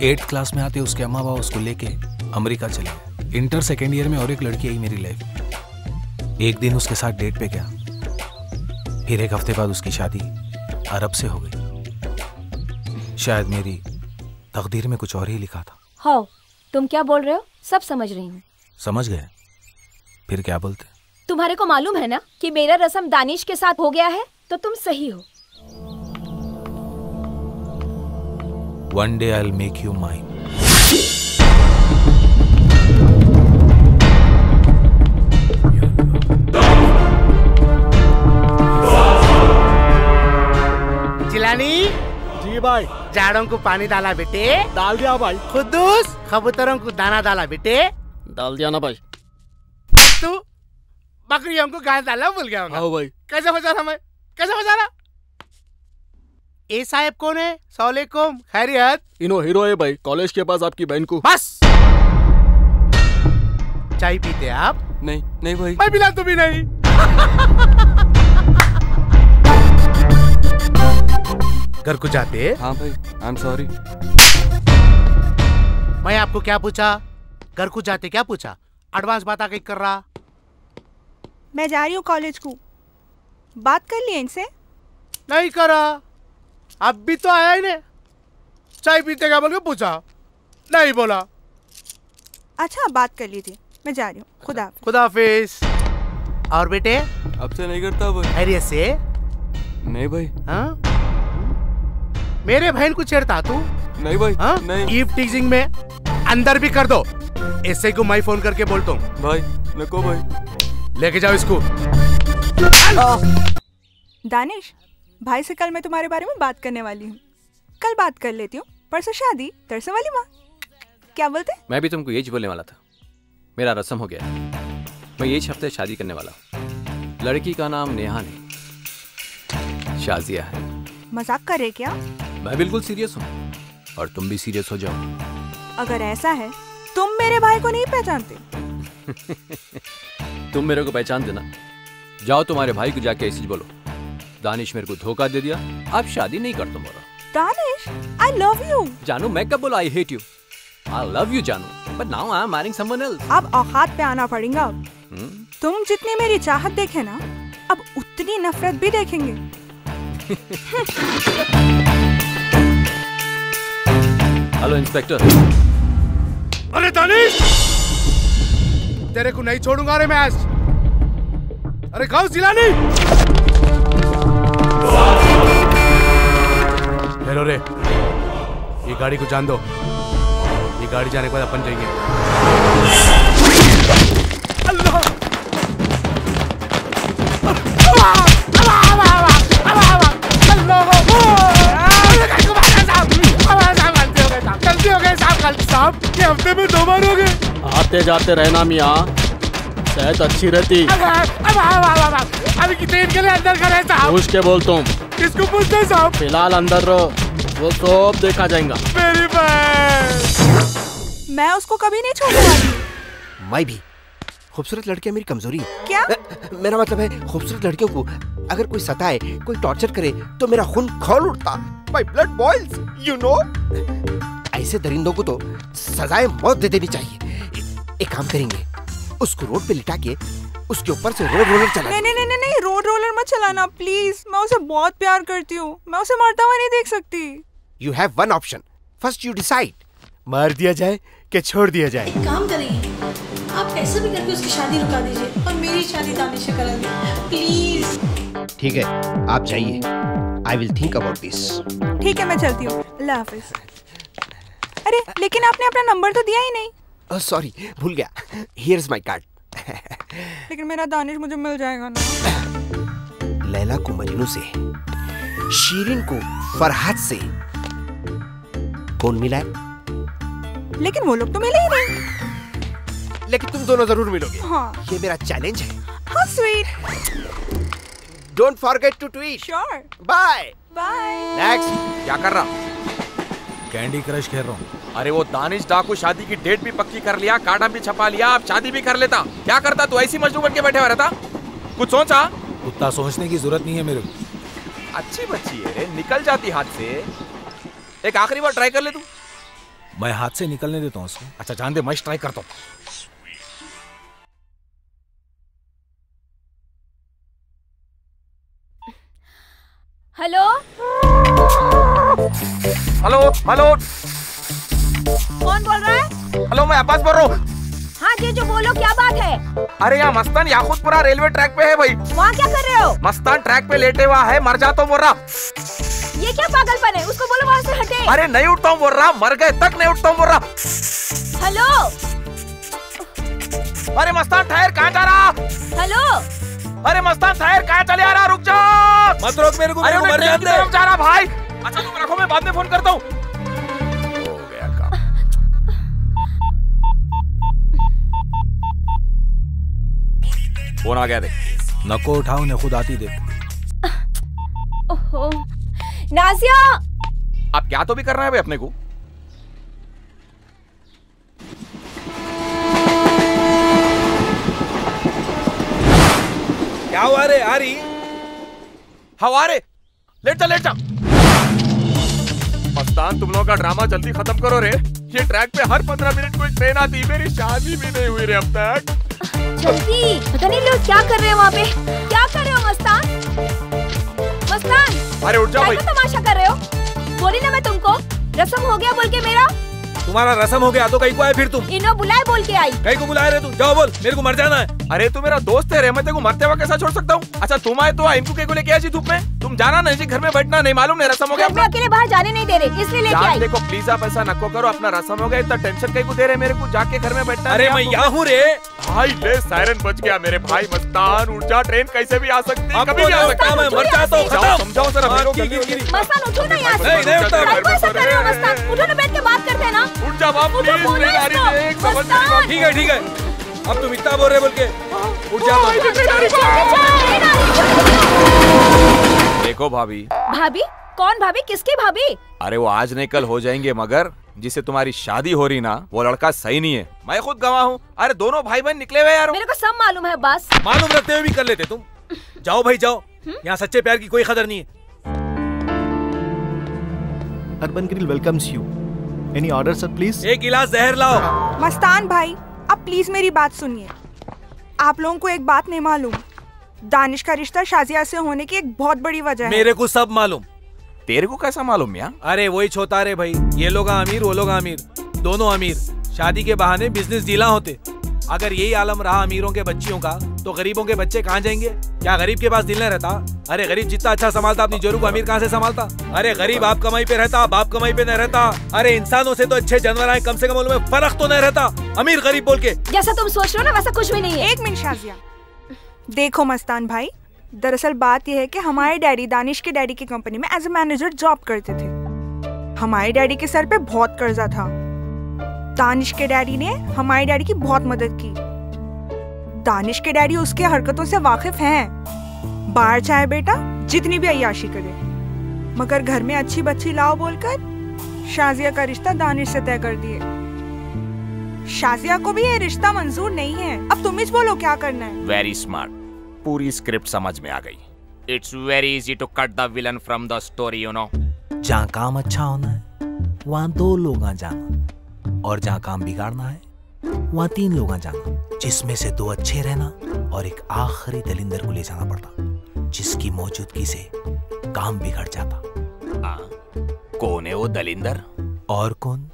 8th क्लास में आते उसके अम्मा बाबा उसको लेके अमेरिका चले गए। इंटर 2nd ईयर में और एक लड़की आई मेरी लाइफ में। एक दिन उसके साथ डेट पे गया, फिर 1 हफ्ते बाद उसकी शादी अरब से हो गई। शायद मेरी तकदीर में कुछ और ही लिखा था। हाँ, तुम क्या बोल रहे हो? सब समझ रही हूँ। समझ गए? फिर क्या बोलते? तुम्हारे को मालूम है ना कि मेरा रस्म दानिश के साथ हो गया है, तो तुम सही हो। One day I'll make you mine. Jilani जी भाई। झाड़ों को पानी डाला बेटे? डाल दिया भाई। खुद्दूस कबूतरों को दाना डाला बेटे? डाल दिया ना भाई। तू बकरियों को घास डाला भूल गया होगा। हाँ भाई। कैसे बचा रहा मैं? कैसे बचा रहा? ए साहब कौन है? सलामुअलैकुम, खैरियत? इनो हीरो है भाई, कॉलेज के पास आपकी बहन को। बस। चाय पीते आप? नहीं नहीं भाई। मैं पिला तू भी नहीं। घर को जाते? हाँ भाई, आई एम सॉरी। मैं आपको क्या पूछा? घर को जाते क्या पूछा? एडवांस बात आगे कर रहा। मैं जा रही हूँ कॉलेज को। बात कर लिए इनसे? नहीं करा, अब भी तो आया ही नहीं। चाय पीते क्या बोल के पूछा, नहीं बोला। अच्छा बात कर लीजिए, मैं जा रही हूँ। खुदा खुदाफिज। और बेटे अब से नहीं करता भाई। खैरियत से? नहीं भाई। हाँ? मेरे बहन को छेड़ता तू? नहीं भाई। हाँ? नहीं। ईव टीजिंग में अंदर भी कर दो। ऐसे को मैं फोन करके बोलता हूँ। भाई नको भाई। लेके जाओ इसको। दानिश, भाई से कल मैं तुम्हारे बारे में बात करने वाली हूँ। कल बात कर लेती हूँ, परसों शादी, तरसों वाली माँ। क्या बोलते? मैं भी तुमको यही बोलने वाला था। मेरा रस्म हो गया, मैं यही हफ्ते शादी करने वाला हूँ। लड़की का नाम नेहा नहीं, शाजिया है। मजाक कर रहे क्या? मैं बिल्कुल सीरियस हूँ, और तुम भी सीरियस हो जाओ। अगर ऐसा है, तुम मेरे भाई को नहीं पहचानते। तुम मेरे को पहचान देना। जाओ तुम्हारे भाई को जाके ऐसे बोलो, दानिश मेरे को धोखा दे दिया, आप शादी नहीं करते मोरा। Danish, I love you। जानू, मैं कब बोला I hate you? I love you जानू, but now I am marrying someone else। अब औकात पे आना पड़ेगा। तुम जितनी मेरी चाहत देखे ना, अब उतनी नफरत भी देखेंगे। Hello inspector. अरे दानिश, तेरे को नहीं छोड़ूंगा रे मैं आज। अरे गाँव जिलानी। हेलो रे, ये गाड़ी को जान दो। ये गाड़ी जाने के बाद अपन जाएंगे। अल्लाह! गलती हो गई साहब, ये हफ्ते में 2 बार हो गए। आते जाते रहना मियाँ, सेहत अच्छी रहती। अभी कितने दिन के लिए अंदर करे साहब? पूछ के बोल तुम। किसको पूछते साहब? फिलहाल अंदर रहो, वो सब देखा जाएगा। मेरी बहन। मैं उसको कभी नहीं छोड़ने वाली। मैं भी। खूबसूरत लड़कियां मेरी कमजोरी। क्या? मेरा मतलब है, खूबसूरत लड़कियों को अगर कोई सताए, कोई टॉर्चर करे, तो मेरा खून खौल उठता। My blood boils, you know? ऐसे दरिंदों को तो सजाए मौत दे देनी चाहिए। एक काम करेंगे, उसको रोड पे लिटा के उसके ऊपर से रोड रोलर चला। नहीं, रोड रोलर मत चलाना प्लीज। मैं उसे बहुत प्यार करती हूँ, मैं उसे मरता हुआ नहीं देख सकती। You have one option. First you decide. मार दिया जाए कि छोड़ दिया जाए? काम करिए, आप ऐसा भी करके उसकी शादी रुका दीजिए और मेरी शादी दानिश से करा दीजिए प्लीज। ठीक है, आप जाइए। I will think about this. ठीक है, मैं चलती हूँ। अल्लाह हाफिज। अरे लेकिन आपने अपना नंबर तो दिया ही नहीं। सॉरी, भूल गया। Here's my card. लेकिन मेरा दानिश मुझे मिल जाएगा ना? लैला को मजनू से, शीरिन को फरहाद से कौन मिला है? लेकिन वो लोग तो मिले ही नहीं। लेकिन तुम दोनों जरूर मिलोगे। हाँ। ये मेरा चैलेंज है। हाँ sweet. Don't forget to tweet. Sure. Bye. Bye. Next. क्या कर रहा? कैंडी क्रश खेल रहा हूँ। अरे वो दानिश डाकू शादी की डेट भी पक्की कर लिया, कार्ड भी छपा लिया, अब शादी भी कर लेता। क्या करता तू? ऐसी मजनू बन के बैठे हुआ रहता? कुछ सोचा? उतना सोचने की जरूरत नहीं है मेरे को। अच्छी बच्ची है, निकल जाती हाथ से। एक आखिरी बार ट्राई कर ले तू। मैं हाथ से निकलने देता हूँ उसको। अच्छा जान दे, मैं ट्राई करता हूँ। हेलो हेलो हेलो, कौन बोल रहा है? हेलो, मैं अब्बास बोल रहा हूँ। हाँ जी, जो बोलो, क्या बात है? अरे यहाँ मस्तान याकूतपुरा रेलवे ट्रैक पे है भाई। वहाँ क्या कर रहे हो? मस्तान ट्रैक पे लेटे हुआ है, मर जा तो बोल रहा। ये क्या पागलपन है? उसको बोलो वहाँ से हटे। अरे नहीं उठता हूँ बोल रहा, मर गए तक नहीं उठता हूँ बोल रहा। हेलो। अरे मस्तान ठहर, कहाँ जा रहा? हेलो। अरे मस्तान ठहर, कहाँ चले आ रहा? रुक जा मत रोक मेरे को। अरे मर ट्रेन की तरफ जा रहा भाई। अच्छा तुम रखो, मैं बाद में फोन करता हूँ। हो गया काम। फोन आ गया, देख। नको उठाओ, ने खुद आती देख। ओहो नाजिया, अब क्या तो भी करना है भाई अपने को। क्या हुआ रे? आ रही हवा रे, लेट जा। मस्तान, तुम लोगों का ड्रामा जल्दी खत्म करो रे। ये ट्रैक पे हर 15 मिनट कोई ट्रेन आती, मेरी शादी भी नहीं हुई रे अब तक। जल्दी। पता नहीं लोग क्या कर रहे हैं वहाँ पे। क्या कर रहे हो मस्तान? अरे उठ जाओ भाई। क्या तमाशा कर रहे हो? बोली ना मैं तुमको, रस्म हो गया बोल के मेरा। तुम्हारा रस्म हो गया तो कहीं को आए फिर तुम? इन्हों बुलाए बोल के आई। कहीं को बुलाए रहे तुम? जाओ बोल, मेरे को मर जाना है। अरे तू मेरा दोस्त है रे, मैं तेरे को मरते हुए कैसा छोड़ सकता हूँ? अच्छा तुम आए तो इनको के को लेके आई धूप में? तुम जाना नहीं जी, घर में बैठना नहीं, मालूम नहीं रस्म हो गया। मैं अकेले बाहर जाने नहीं दे रहे, इसलिए लेके आई। देखो प्लीज आप ऐसा नको करो, अपना रस्म हो गया, इतना टेंशन कहीं को दे रहे मेरे को, जाके घर में बैठना। अरे मैं यहाँ हूँ रे भाई। ले सायरन बच गया मेरे भाई। मस्तान उठ जा, ट्रेन कैसे भी आ सकती है, कभी भी आ सकती है। मैं मर जाता हूँ, समझाओ जरा मेरे को। मस्तान उठो ना यहाँ से। नहीं मस्तान, उठो ना, बैठ के बात करते हैं ना। उठ जा बाप, ठीक है ठीक है, अब तुम इतना बोल रहे बोल के उठ जाता। देखो भाभी। भाभी? कौन भाभी? किसकी भाभी? अरे वो आज नहीं कल हो जाएंगे, मगर जिससे तुम्हारी शादी हो रही ना वो लड़का सही नहीं है, मैं खुद गवाह हूँ। अरे दोनों भाई बहन निकले हुए यार। मेरे को सब मालूम है, बस मालूम रखते हुए भी कर लेते तुम। जाओ भाई जाओ, यहाँ सच्चे प्यार की कोई कदर नहीं है। Urban grill welcomes you. Any order sir please? एक गिलास जहर लाओ। मस्तान भाई, अब प्लीज मेरी बात सुनिए। आप लोगों को एक बात नहीं मालूम, दानिश का रिश्ता शाजिया से होने की एक बहुत बड़ी वजह है। मेरे को सब मालूम। तेरे को कैसा मालूम यार? अरे वही छोटा रे भाई, ये लोग अमीर वो लोग अमीर, दोनों अमीर। शादी के बहाने बिजनेस डीला होते। अगर यही आलम रहा अमीरों के बच्चियों का तो गरीबों के बच्चे कहाँ जाएंगे? क्या गरीब के पास दिल नहीं रहता? अरे गरीब जितना अच्छा संभालता अपनी जोरू को अमीर कहाँ से संभालता? अरे गरीब आप कमाई पे रहता, बाप कमाई पे नहीं रहता। अरे इंसानों से तो अच्छे जानवर आए, कम से कम उनमें फर्क तो नहीं रहता अमीर गरीब बोल के। जैसा तुम सोच रहे हो ना वैसा कुछ भी नहीं है। एक मिनट शाजिया, देखो मस्तान भाई, दरअसल बात यह है कि हमारे डैडी दानिश के डैडी की कंपनी में एज ए मैनेजर जॉब करते थे। हमारे डैडी के सर पे बहुत कर्जा था। दानिश के डैडी ने हमारे डैडी की बहुत मदद की। दानिश के डैडी उसके हरकतों से वाकिफ हैं। बाहर चाहे बेटा जितनी भी अय्याशी करे, मगर घर में अच्छी बच्ची लाओ बोलकर शाजिया का रिश्ता दानिश से तय कर दिए। शाजिया को भी ये रिश्ता मंजूर नहीं है। अब तुम ही बोलो क्या करना है। वेरी स्मार्ट, पूरी स्क्रिप्ट समझ में आ गई। It's very easy to cut the villain from the story, you know. जहाँ काम अच्छा होना है वहाँ 2 लोग आ जाना, और जहाँ काम बिगाड़ना है वहाँ 3 लोग आ जाना, जिसमें से 2 अच्छे रहना और एक आखिरी दलिंदर को ले जाना पड़ता, जिसकी मौजूदगी से काम बिगड़ जाता। कौन है वो दलिंदर? और कौन?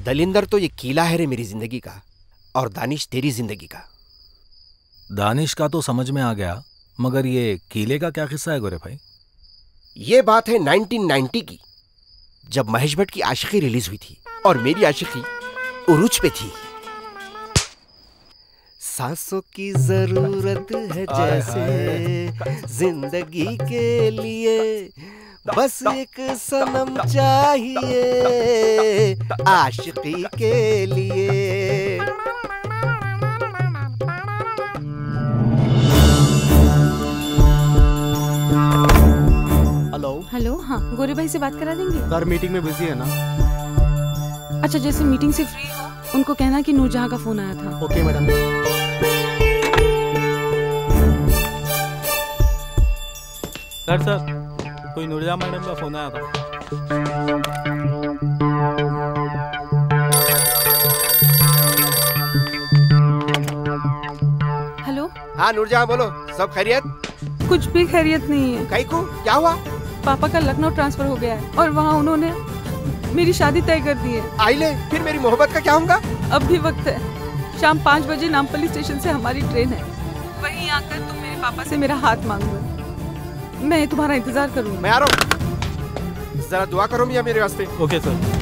दलिंदर तो ये कीला है रे मेरी जिंदगी का, और दानिश तेरी जिंदगी का। दानिश का तो समझ में आ गया, मगर ये कीले का क्या किस्सा है गोरे भाई? ये बात है 1990 की, जब महेश भट्ट की आशिकी रिलीज हुई थी और मेरी आशिकी उरूज पे थी। सांसों की जरूरत है जैसे जिंदगी के लिए, बस एक सनम चाहिए आशिकी के लिए। हेलो हेलो, हाँ गोरे भाई से बात करा देंगे? सर मीटिंग में बिजी है ना। अच्छा, जैसे मीटिंग से फ्री हो उनको कहना कि नूरजहां का फोन आया था। Okay madam. सर कोई नूरजहां मैडम का फोन आया था। हेलो। हाँ नूरजहां बोलो, सब खैरियत? कुछ भी खैरियत नहीं है। कहीं को क्या हुआ? पापा का लखनऊ ट्रांसफर हो गया है और वहाँ उन्होंने मेरी शादी तय कर दी है। आइले, फिर मेरी मोहब्बत का क्या होगा? अब भी वक्त है। शाम 5 बजे नामपल्ली स्टेशन से हमारी ट्रेन है। वहीं आकर तुम मेरे पापा से मेरा हाथ मांगो। मैं तुम्हारा इंतजार करूँगी। मैं आ रहा हूँ, जरा दुआ करो मियां मेरे वास्ते। Okay sir.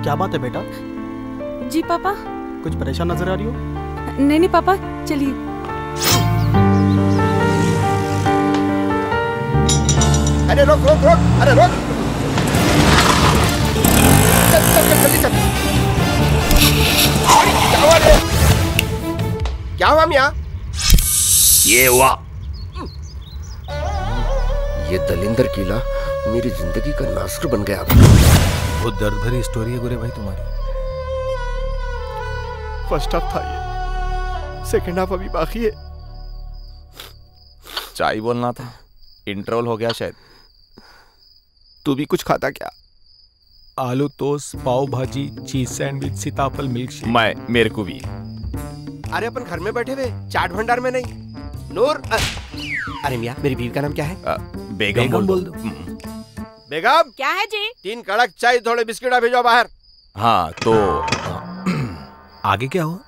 क्या बात है बेटा? जी पापा। कुछ परेशान नजर आ रही हो? नहीं पापा, चलिए। अरे रोक रोक रोक, अरे रोक, चल चल चल जल्दी चल। क्या हुआ रे? क्या हुआ मियां? ये हुआ ये दलिंदर कीला मेरी जिंदगी का नासर बन गया। बहुत दर्द भरी स्टोरी है गोरे भाई तुम्हारी। फर्स्ट हाफ था ये, सेकंड हाफ अभी बाकी है। चाय बोलना था, इंटरवल हो गया शायद। तू भी कुछ खाता क्या? आलू टोस्ट, पाव भाजी, चीज सैंडविच, सीताफल मिल्क शेक। मेरे को भी। अरे अपन घर में बैठे हुए, चाट भंडार में नहीं। नूर अरे मियाँ, मेरी बीवी का नाम क्या है? बेगम बोल दो। बेगम क्या है जी? 3 कड़क चाय, थोड़े बिस्किट भेजो बाहर। हाँ तो आगे क्या हो?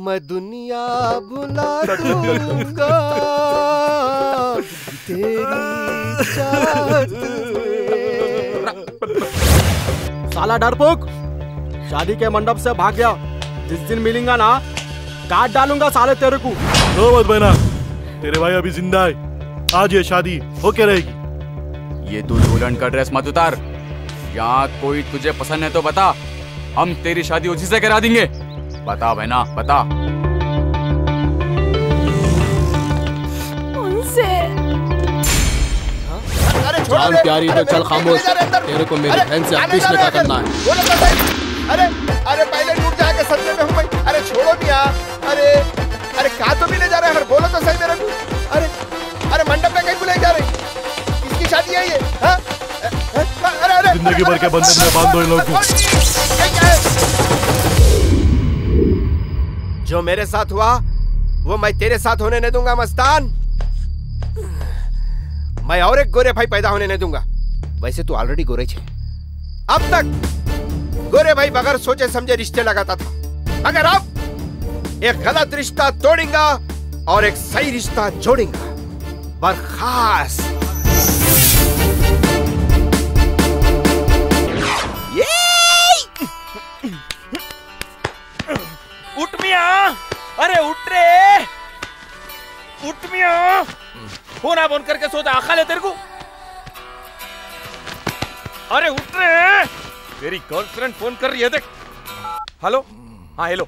मैं दुनिया भुला दूंगा तेरी चाहत में। साला डरपोक, शादी के मंडप से भाग गया। जिस दिन मिलेंगा ना, काट डालूंगा साले तेरे को। रो मत बना, तेरे भाई अभी जिंदा है। आज ये शादी होके रहेगी। ये तू दुल्हन का ड्रेस मत उतार। यहाँ कोई तुझे पसंद है तो बता, हम तेरी शादी उसी से करा देंगे। बता बहना, बता। उनसे जान प्यारी तो चल खामोश, तेरे को मेरी बहन से अब रिश्ता करना है। अरे पहले टूट जाएगा, सदमे में हूँ मैं। अरे छोड़ो मियाँ। अरे कहाँ तो भी ले जा रहे हैं? बोलो तो सही मेरे को। अरे मंडप में कहीं बुलाए जा रहे? किसकी शादी है ये? अरे जिंदगी भर के बंधन में बांध दो इन लोगों को। जो मेरे साथ हुआ वो मैं तेरे साथ होने नहीं दूंगा मस्तान। मैं और एक गोरे भाई पैदा होने नहीं दूंगा। वैसे तू ऑलरेडी गोरे छे। अब तक गोरे भाई बगैर सोचे समझे रिश्ते लगाता था, मगर अब एक गलत रिश्ता तोड़ेंगा और एक सही रिश्ता जोड़ेंगा। बर्खास्त। उठ मियां, अरे उठ रे, उठ मियां। फोन ऑन करके सोचा आखा ले तेरे को। अरे उठ रे, तेरी गर्लफ्रेंड फोन कर रही है, देख। हेलो, हाँ हेलो।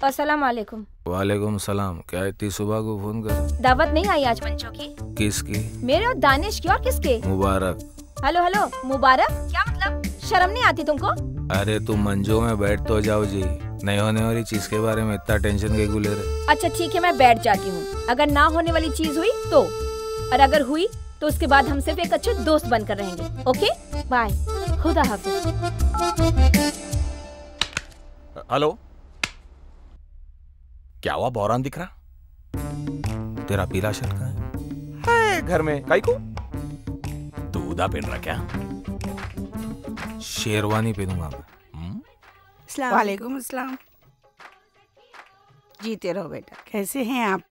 अस्सलाम वालेकुम। वालेकुम सलाम। क्या इतनी सुबह को फोन कर? दावत नहीं आई आज बच्चों की? किसकी? मेरे और दानिश की। और किसके? मुबारक। हेलो हेलो, मुबारक क्या मतलब? शर्म नहीं आती तुमको? अरे तुम मंजू में बैठ तो जाओ जी। नहीं होने वाली चीज के बारे में इतना टेंशन के गुले रहे। अच्छा ठीक है, मैं बैठ जाती हूँ। अगर ना होने वाली चीज हुई तो, और अगर हुई तो उसके बाद हम सिर्फ एक अच्छे दोस्त बनकर रहेंगे। ओके बाय, खुदा हाफिज। हेलो, क्या हुआ? बौरान दिख रहा? तेरा पीला शर्ट कहाँ है? घर में। काई को? दूधा पहन रहा क्या? शेरवानी पहनूंगा मैं। वालेकुम अस्सलाम। जीते रहो बेटा। कैसे हैं आप?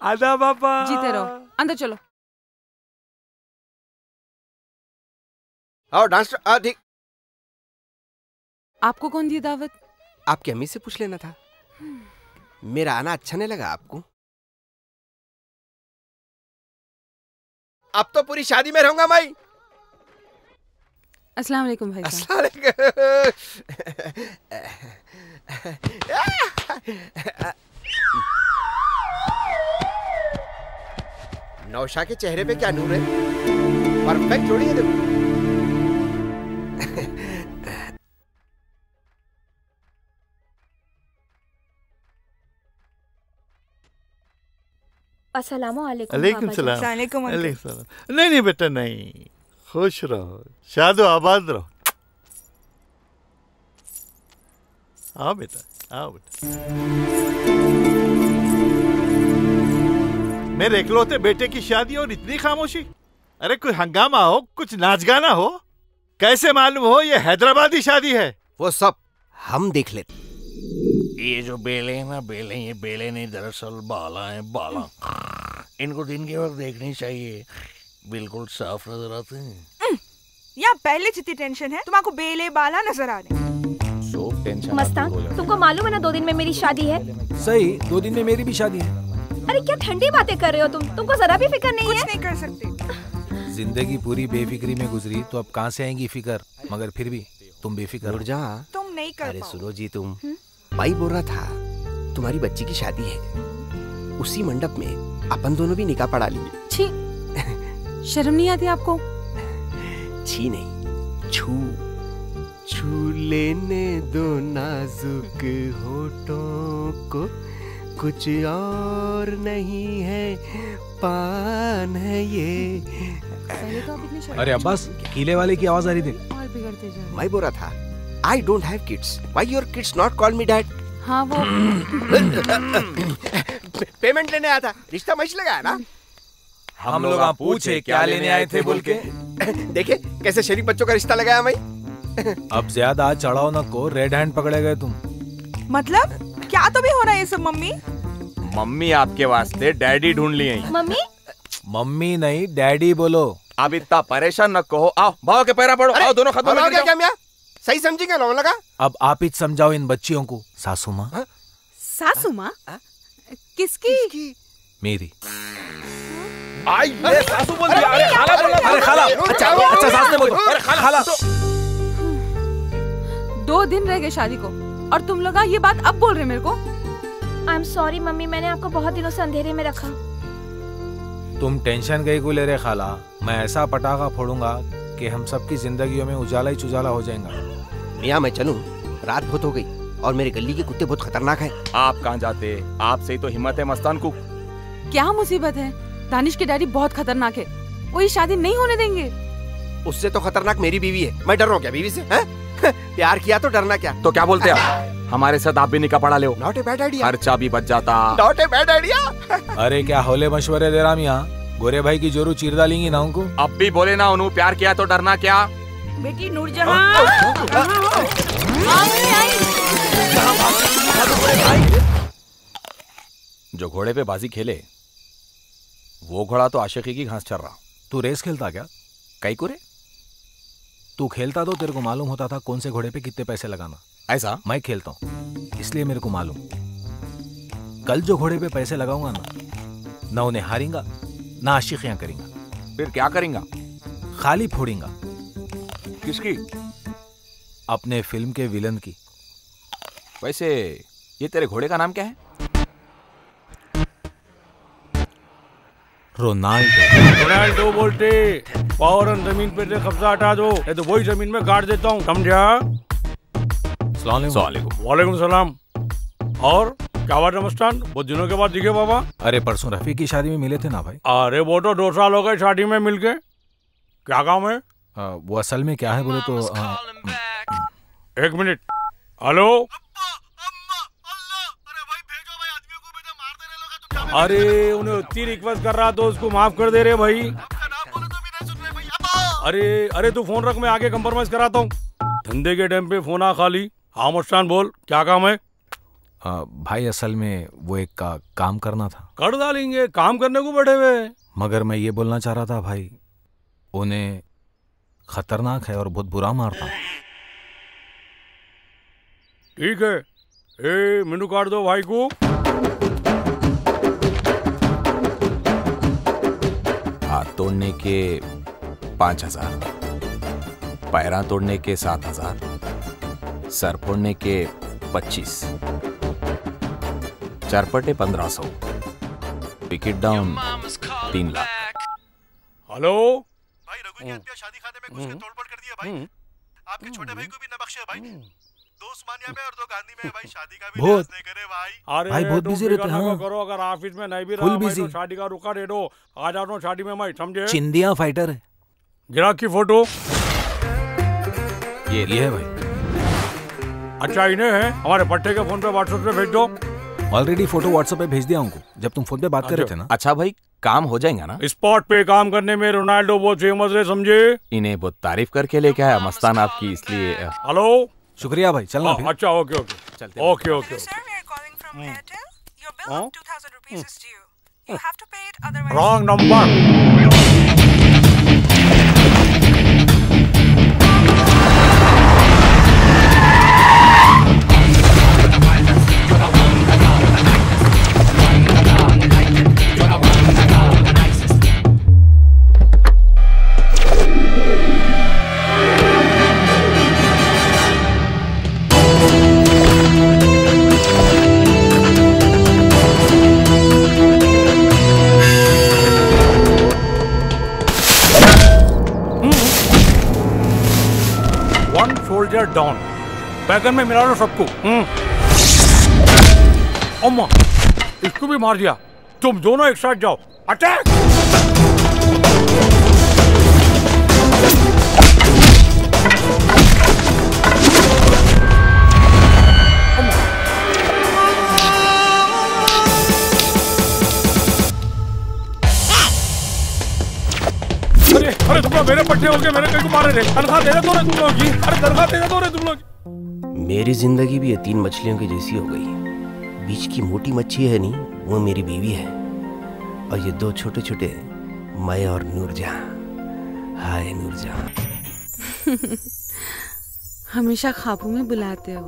आदा पापा। जीते रहो, अंदर चलो। आओ डांस। ठीक। आपको कौन दी दावत? आपकी अम्मी से पूछ लेना था। मेरा आना अच्छा नहीं लगा आपको? अब तो पूरी शादी में रहूंगा मैं। अस्सलाम वालेकुम भाई साहब। नौशा के चेहरे पे क्या नूर है। परफेक्ट जोड़ी है देखो। अस्सलामुअलैकुम। अलैकुम सलाम। नहीं नहीं बेटा नहीं, खुश रहो, शादो आबाद रहो। आओ बेटा, आओ बेटा। मेरे इकलौते बेटे की शादी और इतनी खामोशी? अरे कोई हंगामा हो, कुछ नाच गाना हो। कैसे मालूम हो ये हैदराबादी शादी है? वो सब हम देख लेते। ये जो बेले हैं ना, बेले, ये बेले नहीं दरअसल बाला है, बाला। इनको दिन के वक्त देखनी चाहिए, बिल्कुल साफ नजर आते हैं। यहाँ पहले जितनी टेंशन है, तुमको बेले बाला नजर आ रहे हैं। मस्तान, तुमको मालूम है ना 2 दिन में मेरी शादी है? सही, 2 दिन में मेरी भी शादी है। अरे क्या ठंडी बातें कर रहे हो तुम? तुमको जरा भी फिक्र नहीं है? कुछ नहीं कर सकते। जिंदगी पूरी बेफिक्री में गुजरी तो अब कहाँ से आएंगी फिकर, मगर फिर भी तुम बेफिक्र हो। नूरजहां, तुम नहीं कर अरे पाओगे। सुनो जी, तुम भाई बोल रहा था तुम्हारी बच्ची की शादी है, उसी मंडप में अपन दोनों भी निकाह पढ़ा लेंगे। छी, शर्म नहीं आती आपको? छी नहीं, छू लेने दो नाजुक होठों को, कुछ और नहीं है, पान है ये। अरे अब्बास, कीले वाले की आवाज आ रही थी। और बिगड़ते जा रहे। मैं बोल रहा था I don't have kids. Why your kids not call me dad? हाँ वो पेमेंट लेने आया था, रिश्ता मैच लगाया ना। हम लोग आप पूछे क्या लेने आए थे बोल के। देखे कैसे शरीफ बच्चों का रिश्ता लगाया मैं। अब ज्यादा चढ़ाओ न को, रेड हैंड पकड़े गए तुम। मतलब क्या तो भी हो रहा है ये सब मम्मी? मम्मी आपके वास्ते डैडी ढूंढ लिए हैं। मम्मी? मम्मी नहीं डैडी बोलो। अब इतना परेशान न कहो, आओ भाव के पैरा पड़ो, आओ दोनों खत्म हो क्या मियां? सही समझी क्या लगा? अब आप ही समझाओ इन बच्चियों को। सासू माँ। सासू माँ? किसकी? मेरी। आई ये सासू बोल दिया। अरे खाला बोला। अरे खाला। अच्छा सास ने बोला। अरे खाला। 2 दिन रह गए शादी को और तुम लोग ये बात अब बोल रहे मेरे को? आई एम सॉरी मम्मी, मैंने आपको बहुत दिनों से अंधेरे में रखा। तुम टेंशन कहीं को ले रहे खाला, मैं ऐसा पटाखा फोड़ूंगा कि हम सबकी जिंदगियों में उजाला ही उजाला हो जाएगा। मियां मैं चलूं, रात बहुत हो गई और मेरे गली के कुत्ते बहुत खतरनाक हैं। आप कहाँ जाते? आपसे ही तो हिम्मत है मस्तान को। क्या मुसीबत है? दानिश के डैडी बहुत खतरनाक है, वो ये शादी नहीं होने देंगे। उससे तो खतरनाक मेरी बीवी है, मैं डर रहा हूँ क्या बीवी से? प्यार किया तो डरना क्या? तो क्या बोलते आप? हमारे साथ आप भी निकाह पढ़ा ले। Not a bad idea. खर्चा भी बच जाता। Not a bad idea. अरे क्या हौले मशवरे दे रहा मियां, गोरे भाई की जोरू चीर डालेंगी ना उनको। अब भी बोले ना उन्होंने प्यार किया तो डरना क्या? बेटी नूरजहां, जो घोड़े पे बाजी खेले वो घोड़ा तो आशिकी की घास चर रहा। तू रेस खेलता क्या? कई कुरे? तू खेलता तो तेरे को मालूम होता था कौन से घोड़े पे कितने पैसे लगाना। ऐसा मैं खेलता हूँ इसलिए मेरे को मालूम। कल जो घोड़े पे पैसे लगाऊंगा ना उन्हें हारेंगा ना आशिकियां करेंगा। फिर क्या करेंगा? खाली फोड़ेंगा। किसकी? अपने फिल्म के विलन की। वैसे ये तेरे घोड़े का नाम क्या है? रोनाल्डो बोलते फौरन जमीन पे से कब्जा हटा दो, ये तो वही जमीन में गाड़ देता हूँ, समझा? वालेकुम सलाम। और क्या बात है मस्तान, बहुत दिनों के बाद दिखे बाबा? अरे परसों रफी की शादी में मिले थे ना भाई। अरे वो तो 2 साल हो गए शादी में मिलके। क्या काम है? वो असल में क्या है बोले तो 1 मिनट। हेलो। अरे उन्हें उतनी रिक्वेस्ट कर रहा तो उसको माफ कर दे रहे भाई। अरे तू फोन रख, मैं आगे कंप्रोमाइज कराता हूँ। धंधे के टाइम पे फोन आ खाली। हाँ मस्तान बोल, क्या काम है? भाई असल में वो एक काम करना था। कर डालेंगे, काम करने को बैठे हुए। मगर मैं ये बोलना चाह रहा था भाई, उन्हें खतरनाक है और बहुत बुरा मारता। ठीक है, ए मेनू कार्ड दो भाई को। हाथ तोड़ने के 5000, पैरा तोड़ने के 7000, सर फोड़ने के 25, चरपटे 1500, विकेट डाउन 3 लाख। हेलो भाई, रघु की हत्या शादी खाने में घुस के तोड़फोड़ कर दिया भाई। आपके छोटे भाई को भी न बख्शे भाई। 2 उस्मानिया में और 2 गांधी में भाई, शादी का भी लिहाज नहीं करे भाई। अरे भाई बहुत बिजी रहते हैं। करो, अगर ऑफिस में नहीं भी फुल रहा बिजी। तो शादी का रुका दे दो, आ जाता हूँ शादी में मैं, समझे? चिंदिया फाइटर है। गिराक की फोटो ये है भाई। अच्छा इन्हें है, हमारे पट्टे के फोन पे व्हाट्सएप पे भेज दो। ऑलरेडी फोटो व्हाट्सएप पे भेज दिया उनको, जब तुम फोन पे बात कर रहे थे ना। अच्छा भाई, काम हो जाएगा ना? स्पॉट पे काम करने में रोनाल्डो बहुत फेमस है, समझे? इन्हें बहुत तारीफ करके लेके आया मस्तान आपकी, इसलिए। हेलो, शुक्रिया भाई, चलना फिर। अच्छा ओके चलते। Okay. Wrong number. Super don. बैगन में मिला लो सबको। अम्मा, इसको भी मार दिया। तुम दोनों एक साथ जाओ। अटैक! अरे तुम लोग मेरे पट्टे हो गए, मेरे कहीं को मारे रे। तनख्वाह दे दो रे तुम लोग जी। अरे तनख्वाह दे दो रे तुम लोग। मेरी जिंदगी भी ये 3 मछलियों की जैसी हो गई। बीच की मोटी मच्छी है नहीं, वो मेरी बीवी है, और ये 2 छोटे छोटे मैं और नूरजहां। हाय नूरजहां। हमेशा ख्वाबों में बुलाते हो,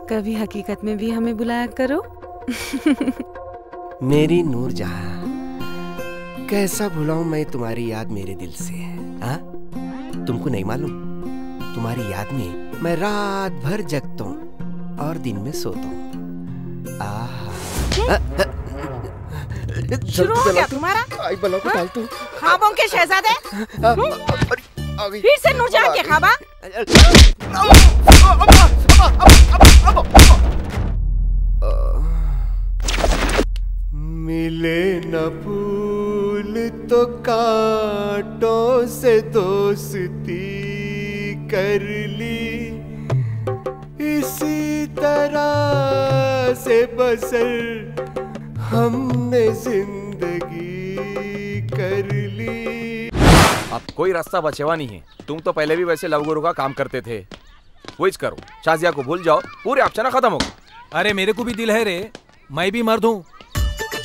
कभी हकीकत में भी हमें बुलाया करो। मेरी नूरजहां, कैसा भुलाऊं मैं तुम्हारी याद मेरे दिल से। हाँ, तुमको नहीं मालूम, तुम्हारी याद में मैं रात भर जगता हूँ और दिन में सोता हूँ। शुरू हो गया तुम्हारा? ख्वाबों के शहजादे, फिर से नूरजहां के ख्वाबा। मिले न फूल तो कांटों से दोस्ती कर ली, इसी तरह से बसर हमने जिंदगी कर ली। अब कोई रास्ता बचेवा नहीं है। तुम तो पहले भी वैसे लव गुरु का काम करते थे, वही करो। शाजिया को भूल जाओ, पूरे अफसाना खत्म होगा। अरे मेरे को भी दिल है रे, मैं भी मर्द हूँ।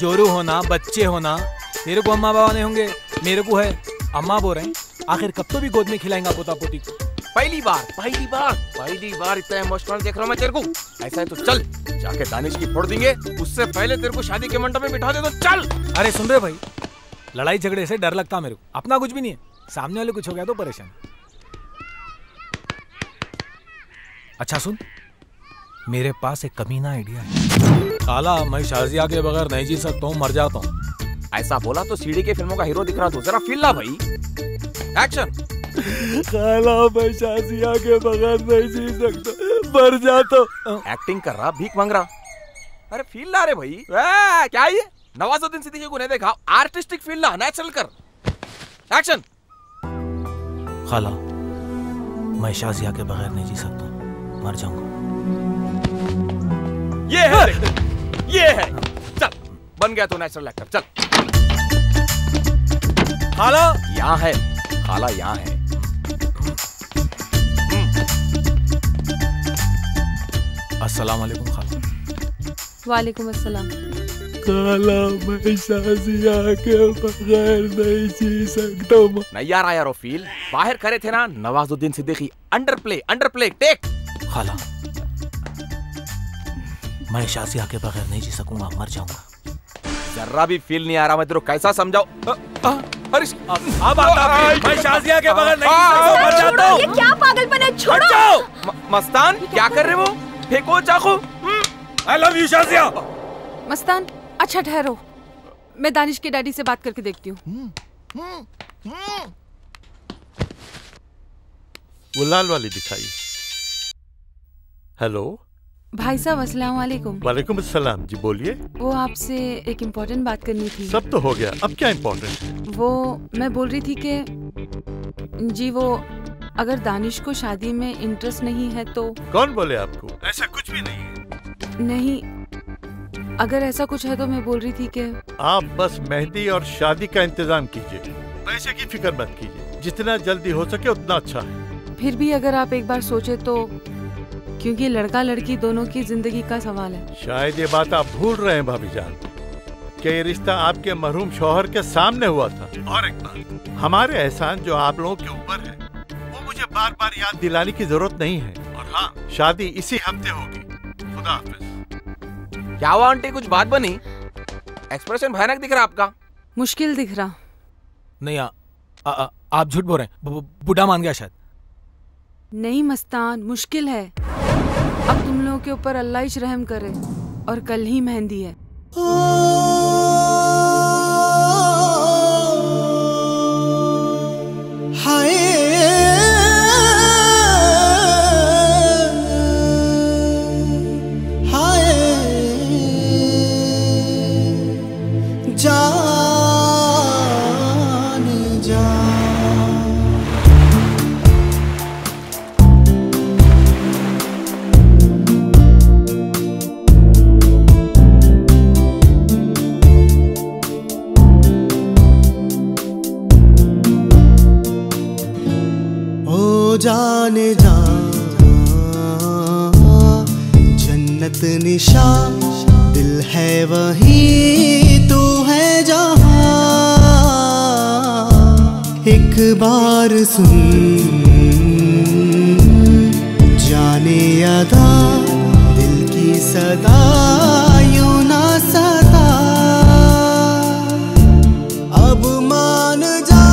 जोरू होना, बच्चे होना, तेरे को अम्मा बाबा नहीं होंगे, मेरे को है। अम्मा बोल रहे हैं, आखिर कब तो भी गोद में खिलाएंगा पोता पोती को। पहली बार इतना इमोशनल देख रहा हूं मैं तेरे को। ऐसा है तो चल, जाके दानिश की फोड़ देंगे, उससे पहले तेरे को शादी के मंडप में बिठा दे तो चल। अरे सुन रहे भाई, लड़ाई झगड़े से डर लगता मेरे को। अपना कुछ भी नहीं है, सामने वाले कुछ हो गया तो परेशान। अच्छा सुन, मेरे पास एक कमीना आइडिया है। खाला, मैं शाजिया के बगैर नहीं जी सकता हूँ, मर जाता हूँ। ऐसा बोला तो सीडी के फिल्मों का हीरो दिख रहा, तो जरा फील ला भाई। एक्शन। खाला, मैं शाजिया के बगैर नहीं जी सकता, मर जाता। एक्टिंग कर रहा, भीख मांग रहा। अरे फील ला रे भाई। क्या ये नवाजुद्दीन सिद्दीकी को नहीं देखा? आर्टिस्टिक फील ला, नेचुरल कर। एक्शन। खाला, मैं शाजिया के बगैर नहीं जी सकता, मर जाऊंगा। ये है। चल, बन गया तू नेचुरल एक्टर। चल। खाला यहाँ है, खाला यहाँ है। अस्सलाम वालेकुम खाला। वालेकुम अस्सलाम। खाला, मैं शाजिया के बगैर नहीं जी सकता। नहीं यार, आया फील बाहर करे थे ना Nawazuddin Siddiqui. Under play take. खाला, मैं शाजिया के बगैर नहीं जी सकूंगा, मर जाऊंगा। जरा भी फील नहीं आ रहा, मैं तेरे को कैसा समझाऊं? अब आता मैं शाजिया के बगैर नहीं जी सकता, मर जाता हूं। ये क्या पागलपन है, छोड़ो। मस्तान, क्या कर रहे हो? फेंको चाकू। I love you Shazia. Mastan, अच्छा ठहरो, मैं दानिश के डैडी से बात करके देखती हूँ। वो लाल वाली दिखाई। हेलो भाई साहब, अस्सलाम वालेकुम। वालेकुम अस्सलाम जी, बोलिए। वो आपसे एक इम्पोर्टेंट बात करनी थी। सब तो हो गया, अब क्या इम्पोर्टेंट है? वो मैं बोल रही थी कि जी, वो अगर दानिश को शादी में इंटरेस्ट नहीं है तो। कौन बोले आपको? ऐसा कुछ भी नहीं है। नहीं, अगर ऐसा कुछ है तो मैं बोल रही थी कि आप बस मेहंदी और शादी का इंतजाम कीजिए, पैसे की फिक्र मत कीजिए, जितना जल्दी हो सके उतना अच्छा है। फिर भी अगर आप एक बार सोचे तो, क्योंकि लड़का लड़की दोनों की जिंदगी का सवाल है। शायद ये बात आप भूल रहे हैं भाभी जान, कि ये रिश्ता आपके मरहूम शौहर के सामने हुआ था। और एक बात, हमारे एहसान जो आप लोगों के ऊपर है, वो मुझे बार बार याद दिलाने की जरूरत नहीं है। और हाँ, शादी इसी हफ्ते होगी। खुदा हाफिज। क्या हुआ आंटी, कुछ बात बनी? एक्सप्रेशन भयानक दिख रहा आपका। मुश्किल दिख रहा। नहीं, आप झूठ बोल रहे हैं, बुढ़ा मान गया शायद। नहीं मस्तान, मुश्किल है। अब तुम लोगों के ऊपर अल्लाह ही रहम करे, और कल ही मेहंदी है। हाय जाने जा जन्नत निशान दिल है वही तू है जहां एक बार सुन जाने अदा दिल की सदा यूं ना सता अब मान जा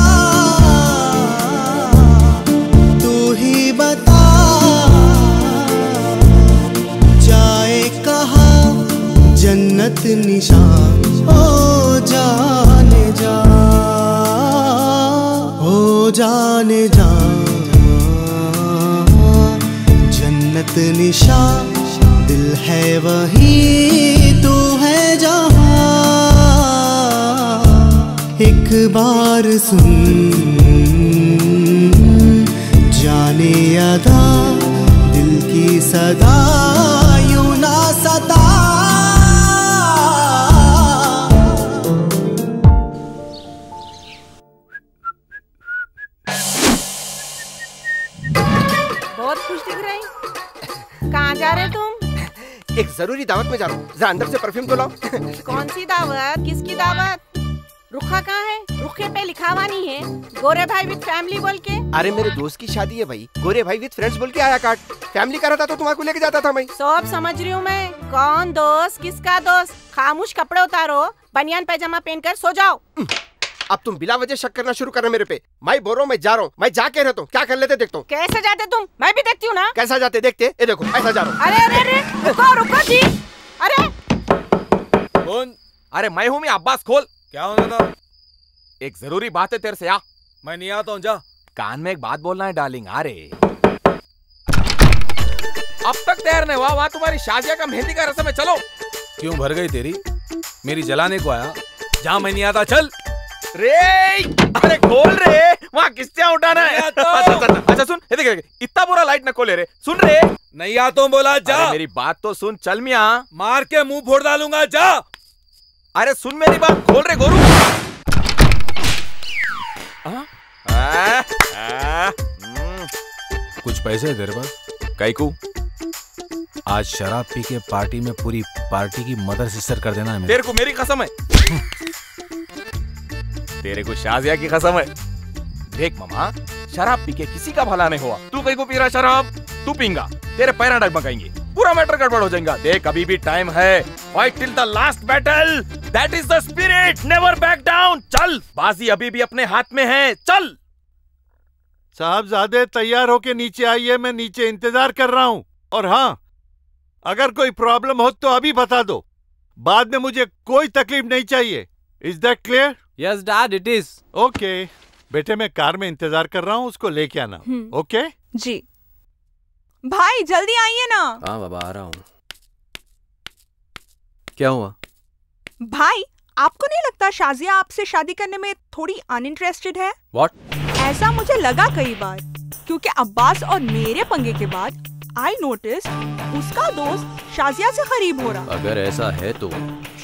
तू ही बता जाए कहाँ जन्नत निशान ओ जाने जा ओ जाने जा जन्नत निशान दिल है वही तू है जहां एक बार सुन जाने अदा दिल की सदा यूं ना सता बहुत खुश दिख रही। कहाँ जा रहे तुम? एक जरूरी दावत में जा रहा हूँ, जरा अंदर से परफ्यूम तो लाओ। कौन सी दावत? किसकी दावत? रुखा कहाँ है? रुखे पे लिखा हुआ नहीं है गोरे भाई विद फैमिली बोल के। अरे मेरे दोस्त की शादी है भाई, गोरे भाई विद फ्रेंड्स बोल के आया कार्ड। फैमिली का रहता तो तुम्हारे को लेके जाता था मैं। सब समझ रही हूँ मैं, कौन दोस्त किसका दोस्त। खामोश कपड़े उतारो, बनियान पैजामा पहनकर सो जाओ। अब तुम बिला वजह शक करना शुरू करना मेरे पे। मैं बोल रहा हूँ, मैं जा रहा हूँ, मैं जाके रहता हूँ। क्या कर लेते देखता हूँ। कैसे जाते तुम? मैं भी देखती हूँ ना। कैसा जाते देखते? ये देखो ऐसा जा रहा हूँ। अरे अरे अरे रुको रुको जी। अरे कौन? अरे मैं हूँ, मैं अब्बास। खोल। क्या होना था? एक जरूरी बात है तेरे से। आ मैं नहीं आता हूँ, जा। कान में एक बात बोलना है डार्लिंग। अरे अब तक तैयार नहीं हुआ, वहाँ तुम्हारी शाजिया का मेहंदी का रस्म है। चलो। क्यों भर गई तेरी? मेरी जलाने को आया? जहाँ मैं नहीं आता, चल। रे अरे खोल रे, वहाँ किस्तियाँ उठाना है। अच्छा सुन, ये देख इतना बुरा लाइट न खोले रे। सुन रे, नहीं आता हूँ बोला, जा। मेरी बात तो सुन। चल मियाँ, मार के मुंह फोड़ डालूंगा, जा। अरे सुन मेरी बात, खोल रे गोरू। कुछ पैसे है तेरे पास? कैकू आज शराब पी के पार्टी में पूरी पार्टी की मदर सिस्टर कर देना है। तेरे को मेरी कसम है। तेरे को शाजिया की कसम है। देख मामा, शराब पी के किसी का भला नहीं हुआ। तू कहीं को पी रहा शराब, तू पींगा, तेरे पैर डगमगाएंगे, पूरा मैटर गड़बड़ हो जाएगा। देख अभी भी टाइम है। Fight till the last battle, that is the spirit, never back down. चल, बाजी अभी भी अपने हाथ में है। चल। साहबजादे तैयार होके नीचे आइए, मैं नीचे इंतजार कर रहा हूँ। और हाँ, अगर कोई प्रॉब्लम हो तो अभी बता दो, बाद में मुझे कोई तकलीफ नहीं चाहिए। Is that clear? Yes dad, it is. Okay बेटे, मैं कार में इंतजार कर रहा हूँ, उसको लेके आना। ओके जी। भाई जल्दी आइए ना। हाँ बाबा, आ रहा हूँ। क्या हुआ? भाई आपको नहीं लगता शाजिया आपसे शादी करने में थोड़ी अनइंटरेस्टेड है? व्हाट? ऐसा मुझे लगा कई बार, क्योंकि अब्बास और मेरे पंगे के बाद आई नोटिस उसका दोस्त शाजिया से करीब हो रहा। अगर ऐसा है तो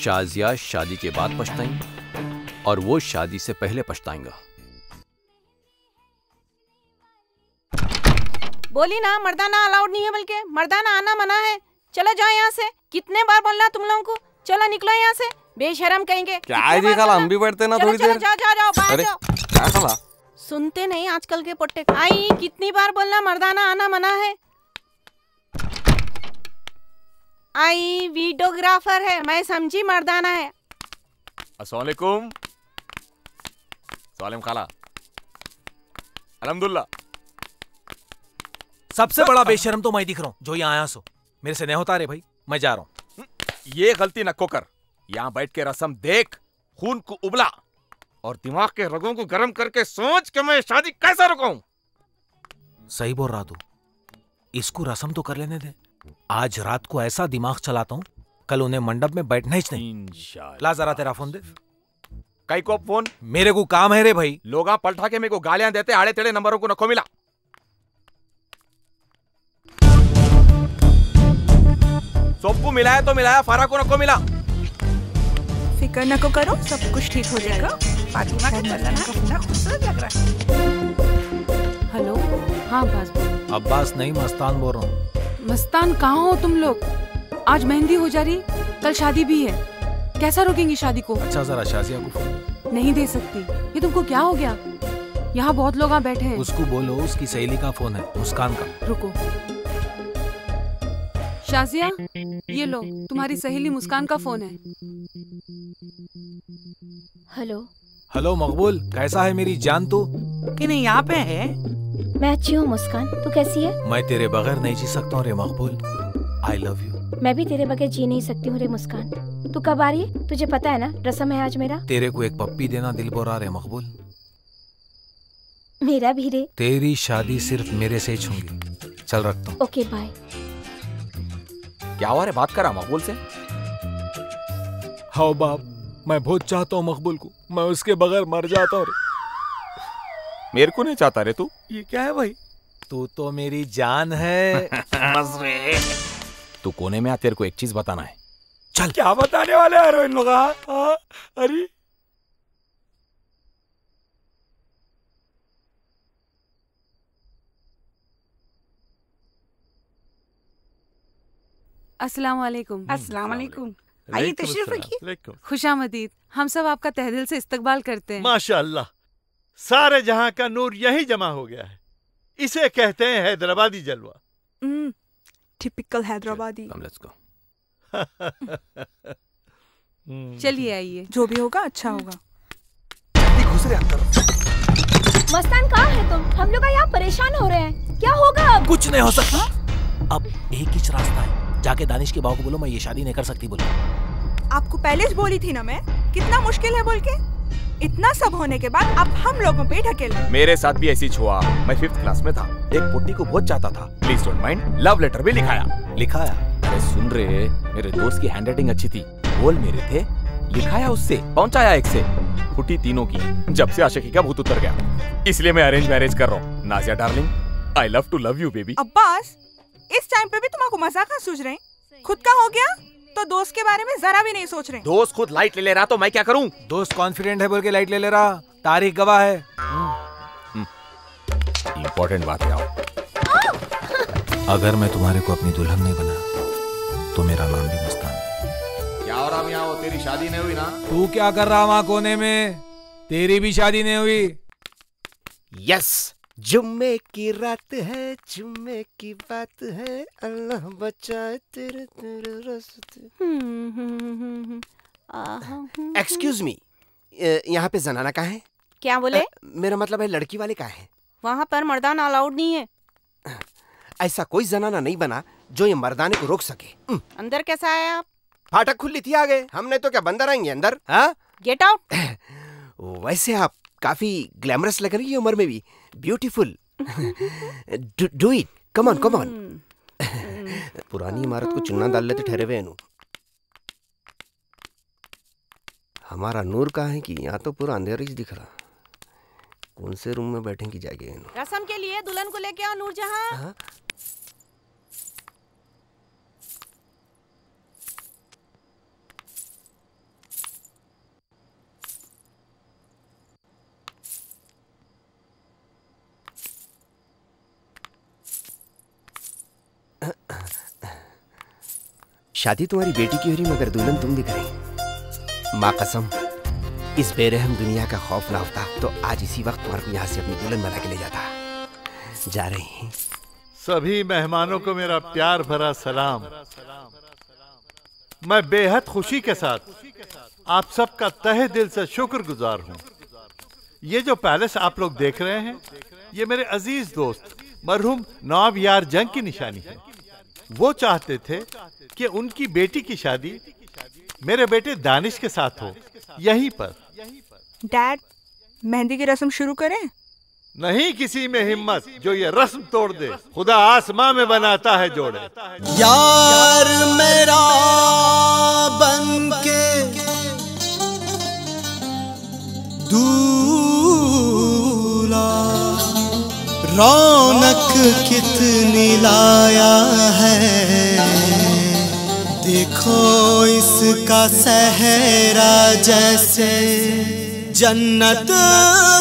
शाजिया शादी के बाद पछताएंगी और वो शादी से पहले पछताएंगा। बोली ना, मर्दाना अलाउड नहीं है, बल्कि मर्दाना आना मना है। चलो जाओ यहाँ से। कितने बार बोलना तुम लोगों को? चलो निकलो यहाँ से, बेशरम कहेंगे। क्या है जी, कल हम भी बैठते ना थोड़ी देर। जाओ जाओ जाओ, बाहर जाओ। क्या कहा? सुनते नहीं आजकल के पोट्टे। आई कितनी बार बोलना, मर्दाना आना मना है। आई वीडियोग्राफर है, मैं समझी मर्दाना है। अस्सलाम वालेकुम। सलाम खाला। अल्हम्दुलिल्लाह। सबसे बड़ा बेशरम तो मैं दिख रहा हूँ जो यहाँ आया सो। मेरे से नहीं होता रे भाई, मैं जा रहा हूँ। ये गलती न कर। यहाँ बैठ के रस्म देख, खून को उबला और दिमाग के रगों को गर्म करके सोच कि मैं शादी कैसा रुकाऊं। सही बोल रहा तू। इसको रस्म तो कर लेने दे। आज रात को ऐसा दिमाग चलाता हूँ, कल उन्हें मंडप में बैठना ही नहीं। इंशाल्लाह। ला जरा तेरा फोन दे। कई को फोन? मेरे को काम है रे भाई। लोग पलटा के मेरे को गालियां देते, आड़े तेड़े नंबरों को नको मिला। सबको मिलाया तो मिलाया, फारा को नको मिला। फिक्र नको करो, सब कुछ ठीक हो जाएगा। फातिमा का खूबसूरत लग रहा है। हेलो हाँ अब्बास बोलो। अब्बास नहीं, मस्तान बोल रहा हूँ। मस्तान कहाँ हो तुम लोग? आज मेहंदी हो जा रही, कल शादी भी है, कैसा रोकेंगी शादी को? अच्छा जरा शाजिया को फोन। नहीं दे सकती। ये तुमको क्या हो गया? यहाँ बहुत लोग आ बैठे हैं। उसको बोलो उसकी सहेली का फोन है, मुस्कान का। रुको। शाजिया, ये लो तुम्हारी सहेली मुस्कान का फोन है। हेलो। हेलो मकबूल, कैसा है मेरी जान? तू कि नहीं यहाँ पे है? मैं अच्छी हूँ मुस्कान, तू कैसी है? मैं तेरे बगैर नहीं जी सकता हूँ रे मकबूल। I love you. मैं भी तेरे बगैर जी नहीं सकती हूँ रे मुस्कान। तू कब आ रही है? तुझे पता है ना रस्म है आज मेरा। तेरे को एक पप्पी देना दिल बोरा रे मकबूल। मेरा भी रे। तेरी शादी सिर्फ मेरे से ही छूंगी। चल रखता हूँ। Okay bye. क्या हुआ रे? बात करा मकबूल से। हाँ बाप, मैं बहुत चाहता हूँ मकबूल को, मैं उसके बगैर मर जाता हूँ। मेरे को नहीं चाहता रे तू? ये क्या है भाई? तू तो मेरी जान है। बस रे। तू कोने में आ, तेरे को एक चीज बताना है। चल। क्या बताने वाले हैं इन लोग? अरे अस्सलाम वालेकुम। अस्सलाम वालेकुम। आइए तशरीफ रखिए। खुशामदीद। हम सब आपका तहदिल से इस्तकबाल करते हैं। माशाअल्लाह, सारे जहां का नूर यही जमा हो गया है। इसे कहते हैं हैदराबादी जलवा। टिपिकल हैदराबादी। चलिए आइए। जो भी होगा अच्छा होगा। मस्तान कहाँ है तुम? हम लोग यहाँ परेशान हो रहे हैं, क्या होगा अब? कुछ नहीं हो सकता। अब एक ही रास्ता है, जाके दानिश के बाबू को बोलो मैं ये शादी नहीं कर सकती बोलो। आपको पहले ही बोली थी ना मैं, कितना मुश्किल है बोल के। इतना सब होने के बाद अब हम लोगों पे ढकेल। मेरे साथ भी ऐसी हुआ। मैं 5th क्लास में था, एक पुट्टी को बहुत चाहता था, please don't mind. Love letter भी लिखाया। अरे सुन रे, मेरे दोस्त की हैंडराइटिंग अच्छी थी, बोल मेरे थे, लिखाया उससे, पहुंचाया एक से। पुट्टी तीनों की। जब से आशिकी का भूत उतर गया, इसलिए मैं अरेंज मैरिज कर रहा हूँ। Nazia darling, I love to love you baby. Abbas, इस टाइम पे भी तुमको मजाक सूझ रहे हैं? खुद का हो गया तो दोस्त के बारे में जरा भी नहीं सोच रहे। दोस्त खुद लाइट ले रहा तो मैं क्या करूं? दोस्त कॉन्फिडेंट है बोल के लाइट ले रहा, तारीख गवाह है। इम्पोर्टेंट बात है। अगर मैं तुम्हारे को अपनी दुल्हन नहीं बना तो मेरा नाम भी मस्तान है। क्या हो रहा मियां? वो तेरी शादी नहीं हुई ना? तू क्या कर रहा वहाँ कोने में? तेरी भी शादी नहीं हुई। यस, जुम्मे की रात है, जुम्मे की बात है, अल्लाह बचाए तेरे तेरे रास्ते। एक्सक्यूज मी, यहाँ पे जनाना कहाँ है? क्या बोले? मेरा मतलब है लड़की वाले कहाँ है? वहाँ पर मर्दाना अलाउड नहीं है। ऐसा कोई जनाना नहीं बना जो ये मर्दाने को रोक सके। अंदर कैसा आए आप? फाटक खुली थी, आ गए। हमने तो क्या बंदर आएंगे अंदर? हाँ, गेट आउट। वैसे आप काफी ग्लैमरस लग रही है उम्र में भी, beautiful. Do it, come on come on. पुरानी इमारत को चुन्ना डाल लेते ठहरे हुए हैं। हमारा नूर कहाँ है कि यहाँ तो पूरा अंधेरा ही दिख रहा। कौन से रूम में बैठेंगी जाके? रस्म के लिए दुल्हन को लेके आओ नूरजहां। शादी तुम्हारी बेटी की हो रही मगर दुल्हन तुम दिख रही। माँ कसम, इस बेरहम दुनिया का खौफ ना होता तो आज इसी वक्त तुम्हारे को यहाँ से अपनी दुल्हन बना के ले जाता। जा रही हैं। सभी मेहमानों को मेरा प्यार भरा सलाम। मैं बेहद खुशी के साथ आप सबका तहे दिल से शुक्रगुजार हूँ। ये जो पैलेस आप लोग देख रहे हैं, ये मेरे अजीज दोस्त मरहूम नवाब यार जंग की निशानी है। वो चाहते थे कि उनकी बेटी की शादी मेरे बेटे दानिश के साथ हो, यहीं पर। डैड, मेहंदी की रस्म शुरू करें? नहीं किसी में हिम्मत जो ये रस्म तोड़ दे। खुदा आसमां में बनाता है जोड़े। यार मेरा बनके दूल्हा रौनक कितनी लाया है, देखो इसका सहरा जैसे जन्नत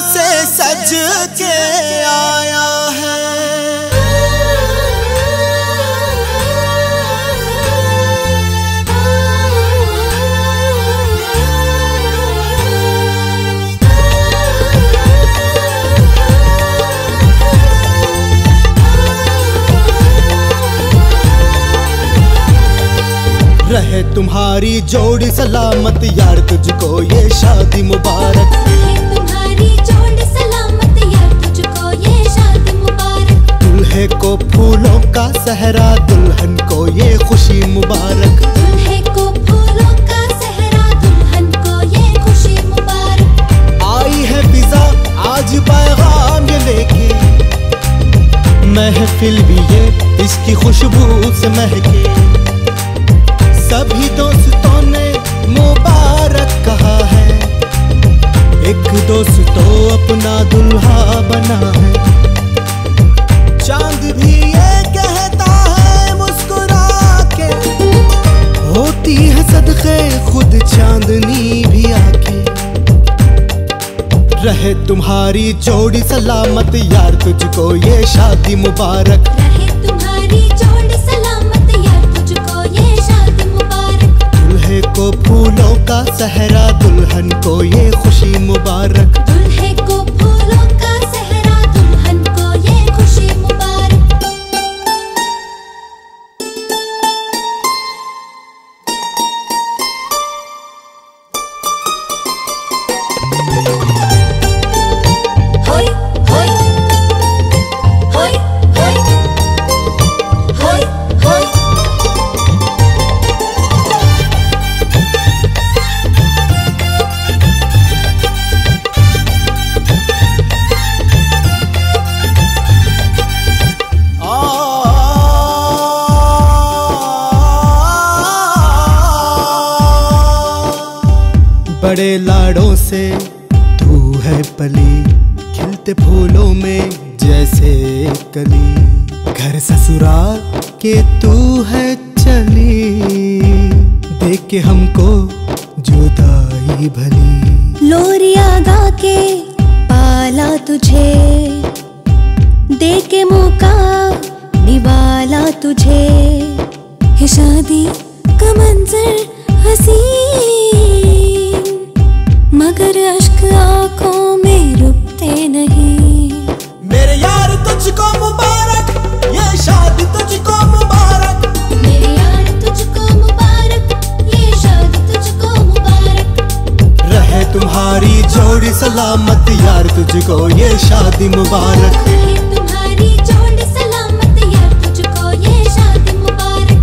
से सज के आया है। तुम्हारी जोड़ी सलामत यार तुझको ये शादी मुबारक। रहे तुम्हारी जोड़ी सलामत यार तुझको ये शादी मुबारक। दुल्हे को फूलों का सहरा दुल्हन को ये खुशी मुबारक। दुल्हे को फूलों का सहरा दुल्हन को ये खुशी मुबारक। आई है फिजा आज पैगाम ये लेके, महफिल भी ये इसकी खुशबू से महके। सभी दोस्तों ने मुबारक कहा है, एक दोस्त तो अपना दुल्हा बना है। चांद भी ये कहता है मुस्कुरा के, होती है सदके खुद चांदनी भी आके। रहे तुम्हारी जोड़ी सलामत यार तुझको ये शादी मुबारक। रहे तुम्हारी जोड़ी सलामत यार तुझको ये शादी मुबारक। दुल्हे को फूलों का सहरा दुल्हन को ये खुशी मुबारक। दुल्हे को फूलों का सहरा दुल्हन को ये खुशी मुबारक। होय होय होय होय होय होय। बड़े लाड़ों से तू है पली, खिलते फूलों में जैसे कली। घर ससुराल के तू है चली, देख के हमको जुदाई भली। लोरिया गा के पाला तुझे, दे के मौका निवाला तुझे। है शादी का मंजर हसीन, मगर अश्क आंखों में रुकते नहीं। मेरे यार तुझको मुबारक, ये शादी तुझको मुबारक। मेरे यार तुझको मुबारक, ये शादी तुझको मुबारक। रहे तुम्हारी जोड़ी सलामत यार तुझको ये शादी मुबारक। रहे तुम्हारी जोड़ी सलामत यार तुझको ये शादी मुबारक।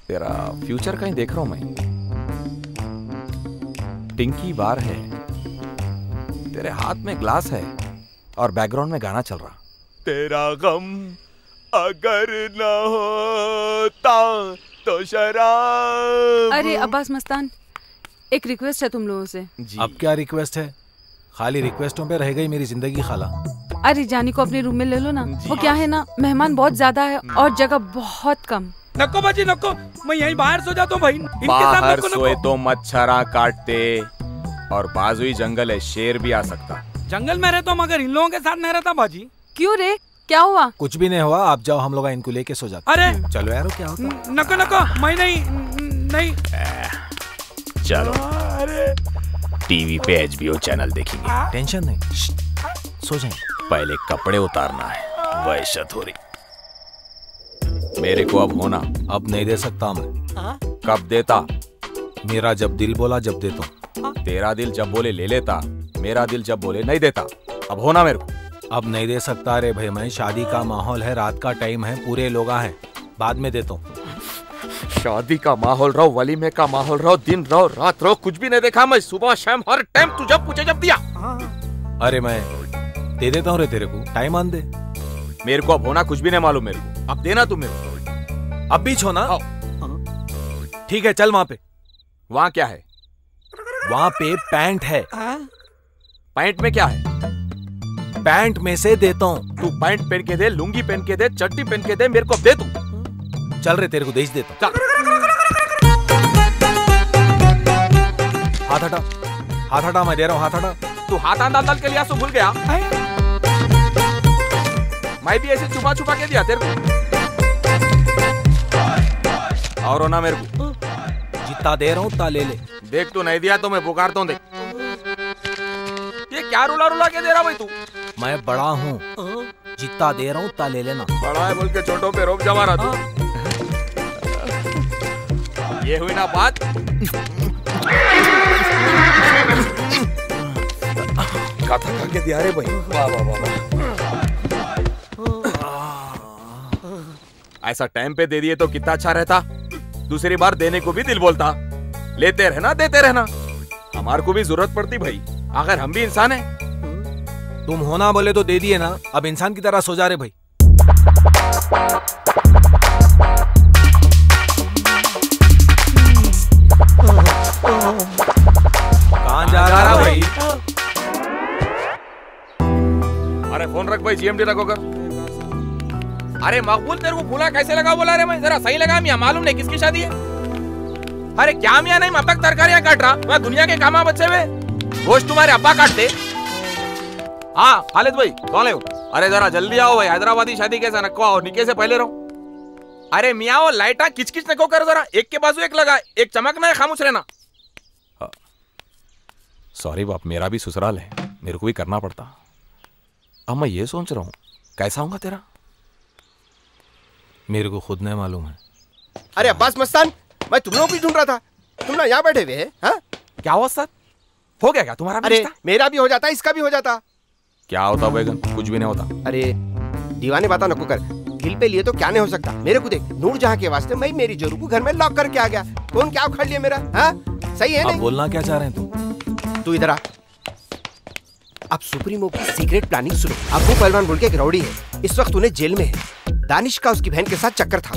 तेरा फ्यूचर कहीं देख रहा हूं मैं। टिंकी बार है, तेरे हाथ में ग्लास है और बैकग्राउंड में गाना चल रहा। तेरा गम अगर न होता तो शराब। अरे अब्बास मस्तान, एक रिक्वेस्ट है तुम लोगों से। अब क्या रिक्वेस्ट है? खाली रिक्वेस्टों पे रह गई मेरी जिंदगी खाला। अरे जानी को अपने रूम में ले लो ना। वो क्या है ना, मेहमान बहुत ज्यादा है और जगह बहुत कम। नको बाजी नको, मैं यहीं बाहर सो जाता हूँ भाई। बाहर सोए तो मच्छरा काटते, और बाजुई जंगल है, शेर भी आ सकता। जंगल में रहता हूँ मगर इन लोगों के साथ नहीं रहता बाजी। क्यों रे, क्या हुआ? कुछ भी नहीं हुआ, आप जाओ, हम लोग इनको लेके सो जाते। अरे चलो यार, क्या होता? नको नको, मैं नहीं। चलो टीवी पे HBO चैनल देखेंगे। टेंशन नहीं, सो जाएंगे। पहले कपड़े उतारना है, वहशत हो रही। मेरे को अब होना। अब नहीं दे सकता मैं। कब देता? मेरा जब दिल बोला जब देता। तेरा दिल जब बोले ले लेता, मेरा दिल जब बोले नहीं देता। अब होना मेरे को। अब नहीं दे सकता रे भाई, मैं शादी का माहौल है, रात का टाइम है, पूरे लोग हैं, बाद में देता हूँ। शादी का माहौल रहो, वलीमे का माहौल रहो, दिन रहो रात रहो, कुछ भी नहीं देखा मैं। सुबह शाम हर टाइम तू जब पूछे जब दिया। अरे मैं दे देता हूँ रे तेरे को, टाइम आन दे। मेरे को अब होना कुछ भी नहीं मालूम मेरे को। अब देना तू मेरे को। अब भी छोना। ठीक है, चल वहां पे। वहां क्या है? वहां पे पैंट है। पैंट में क्या है? पैंट में से देता हूँ। तू पैंट पहन के दे, लुंगी पहन के दे, चड्डी पहन के दे, मेरे को दे तू। चल रे, तेरे को दे देता हूँ। हाथ हटा, हाथ हटा, मैं दे रहा हूँ, हाथ हटा। तू हाथ आंदा दल के लिया सो भूल गया। मैं भी ऐसे छुपा छुपा के दिया तेरे को। और ना मेरे को जितना दे रहा हूँ उतना ले ले। देख तू नहीं दिया तो मैं पुकारता हूँ। देख ये क्या रुला रुला के दे रहा भाई तू? मैं बड़ा हूँ, जितना दे रहा हूँ उतना ले लेना। बड़ा है बोल के छोटों पे रोब जमा रहा तू। ये हुई ना बात। काथा खा के दिया रे भाई। वाह वाह वाह। ऐसा टाइम पे दे दिए तो कितना अच्छा रहता। दूसरी बार देने को भी दिल बोलता। लेते रहना देते रहना। हमारे को भी जरूरत पड़ती भाई, अगर हम भी इंसान हैं। तुम होना बोले तो दे दिए ना, अब इंसान की तरह सो जा रहे भाई। कहाँ जा रहा भाई? अरे फोन रख भाई, जीएमडी रखो कर। अरे मकबूल तेरे को फूला कैसे लगा बोला रे? मैं जरा सही लगा मियां, मालूम नहीं किसकी शादी है। अरे क्या मियां नहीं, अब तक तरकारियां काट रहा। मैं दुनिया के कामा बच्चे में गोश्त तुम्हारे अब्बा काटते। हाँ खालिद भाई कौन है? अरे जरा जल्दी आओ भाई, हैदराबादी शादी कैसा नक्को आओ, निके से पहले रहो। अरे मियां वो लाइटा किचकिच नको कर जरा, एक के बाजू एक लगा, एक चमकना है, खामोश रहना। सॉरी बाप, मेरा भी ससुराल है, मेरे को भी करना पड़ता। अब मैं ये सोच रहा हूँ कैसा होगा तेरा, मेरे को खुद नहीं मालूम है। अरे अब्बास मस्तान, मैं तुम लोग भी ढूंढ रहा था, तुम लोग यहाँ बैठे हुए हैं। हाँ क्या हुआ सर? हो गया क्या तुम्हारा? अरे मेरा भी हो जाता, इसका भी हो जाता। क्या होता बैगन? कुछ भी नहीं होता। अरे दीवाने बात नको कर, दिल पे लिए तो क्या नहीं हो सकता। मेरे को देख, नूरजहां के वास्ते मैं मेरी जोरू को घर में लॉक करके आ गया। कौन क्या उखाड़ लिया मेरा? हाँ सही है नहीं? बोलना क्या चाह रहे हैं तुम? तू इधर आ। अब सुप्रीमो की सीक्रेट प्लानिंग सुनो। अब्बू पहलवान बोल के एक रौडी है, इस वक्त उन्हें जेल में है। दानिश का उसकी बहन के साथ चक्कर था।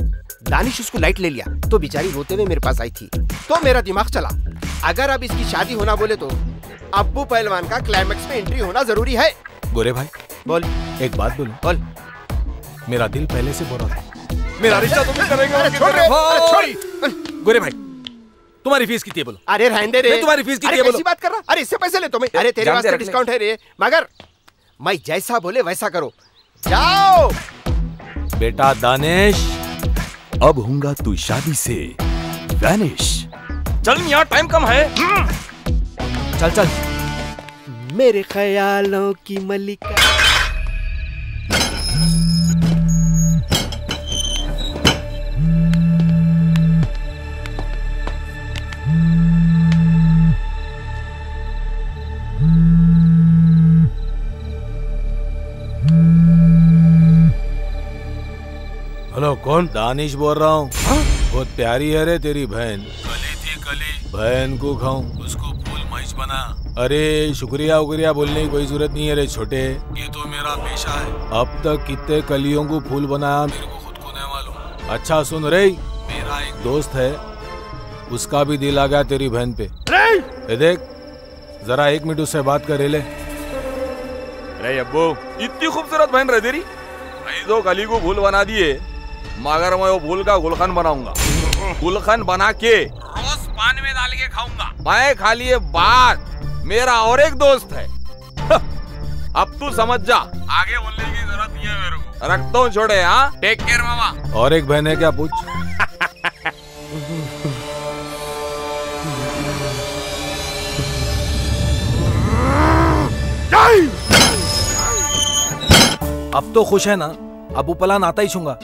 दानिश उसको लाइट ले लिया तो बेचारी रोते हुए मेरे पास आई थी, तो मेरा दिमाग चला, अगर अब इसकी शादी होना बोले तो अब्बू पहलवान का क्लाइमेक्स में एंट्री होना जरूरी है। गोरे भाई बोल। एक बात बोलूं? बोल। मेरा दिल पहले से बोल रहा था मेरा रिश्ता तुम करेंगे। अरे छोड़ रे, अरे छोड़। गोरे भाई तुम्हारी फीस कितनी है बोलो? अरे रहने दे रे, तुम्हारी फीस कितनी है बोलो? कैसी बात कर रहा? अरे इससे पैसे ले तुम्हें। अरे तेरे वास्ते डिस्काउंट है रे, मगर मैं जैसा बोले वैसा करो। जाओ बेटा दानिश, अब होगा तू शादी से वैनिश। चल यार टाइम कम है। चल चल। मेरे ख्यालों की मलिका। हेलो कौन? दानिश बोल रहा हूँ। बहुत प्यारी है रे तेरी बहन। कली थी कली, बहन को खाऊं, उसको फूल महीज बना। अरे शुक्रिया उक्रिया बोलने की कोई जरूरत नहीं है रे छोटे, ये तो मेरा पेशा है। अब तक कितने कलियों को फूल बनाया मेरे को खुद को नहीं मालूम। अच्छा सुन रे, मेरा एक दोस्त है, उसका भी दिल आ गया तेरी बहन पे। ये देख जरा 1 मिनट उससे बात कर ले। अरे अब्बू इतनी खूबसूरत बहन रह तेरी, दो कली को फूल बना दिए, मगर मैं वो फूल का गुलखन बनाऊंगा। गुलखन बना के रोज पान में डाल के खाऊंगा। मैं खा लिए बात, मेरा और एक दोस्त है। अब तू समझ जा, आगे बोलने की जरूरत नहीं है मेरे को। रखता हूँ छोड़े। हाँ टेक केयर मामा। और एक बहन है क्या? पूछ। अब तो खुश है ना? अबू पलान आता ही छूंगा।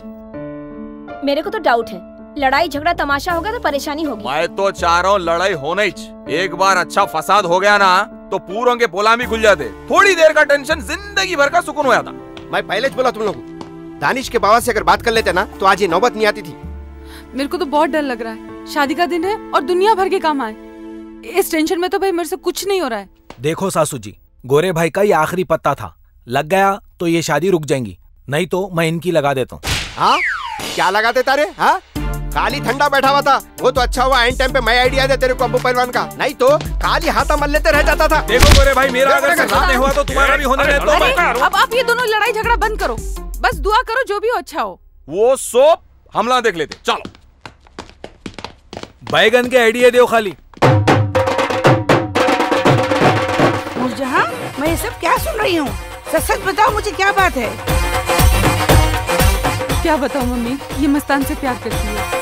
मेरे को तो डाउट है, लड़ाई झगड़ा तमाशा होगा तो परेशानी होगी। मैं तो चाह रहा हूँ लड़ाई होना ही। एक बार अच्छा फसाद हो गया ना तो पूरों के पोला भी खुल जाते। थोड़ी देर का टेंशन जिंदगी भर का सुकून हो जाता। मैं पहले ही बोला तुम लोगों को, दानिश के बाबा से अगर बात कर लेते ना तो आज ये नौबत नहीं आती थी। मेरे को तो बहुत डर लग रहा है, शादी का दिन है और दुनिया भर के काम आए। इस टेंशन में तो भाई मेरे से कुछ नहीं हो रहा है। देखो सासू जी, गोरे भाई का ये आखिरी पत्ता था, लग गया तो ये शादी रुक जाएंगी, नहीं तो मैं इनकी लगा देता हूँ। हाँ क्या लगा देता रे? हाँ काली ठंडा बैठा हुआ था, वो तो अच्छा हुआ एंड टाइम पे मैं आइडिया दे तेरे को अब्बू पहलवान का, नहीं तो काली हाथा मल लेते रह जाता था। देखो गोरे भाई, मेरा अगर साथ नहीं हुआ तो तुम्हारा भी होने दो। अब आप ये दोनों लड़ाई झगड़ा बंद करो, बस दुआ करो जो भी हो अच्छा हो। वो सोप हमला देख लेते, चलो। बैगन के आइडिया दो खाली। नूरजहां, मैं ये सब क्या सुन रही हूँ? सच सच बताओ मुझे क्या बात है? क्या बताऊं मम्मी, ये मस्तान से प्यार करती है।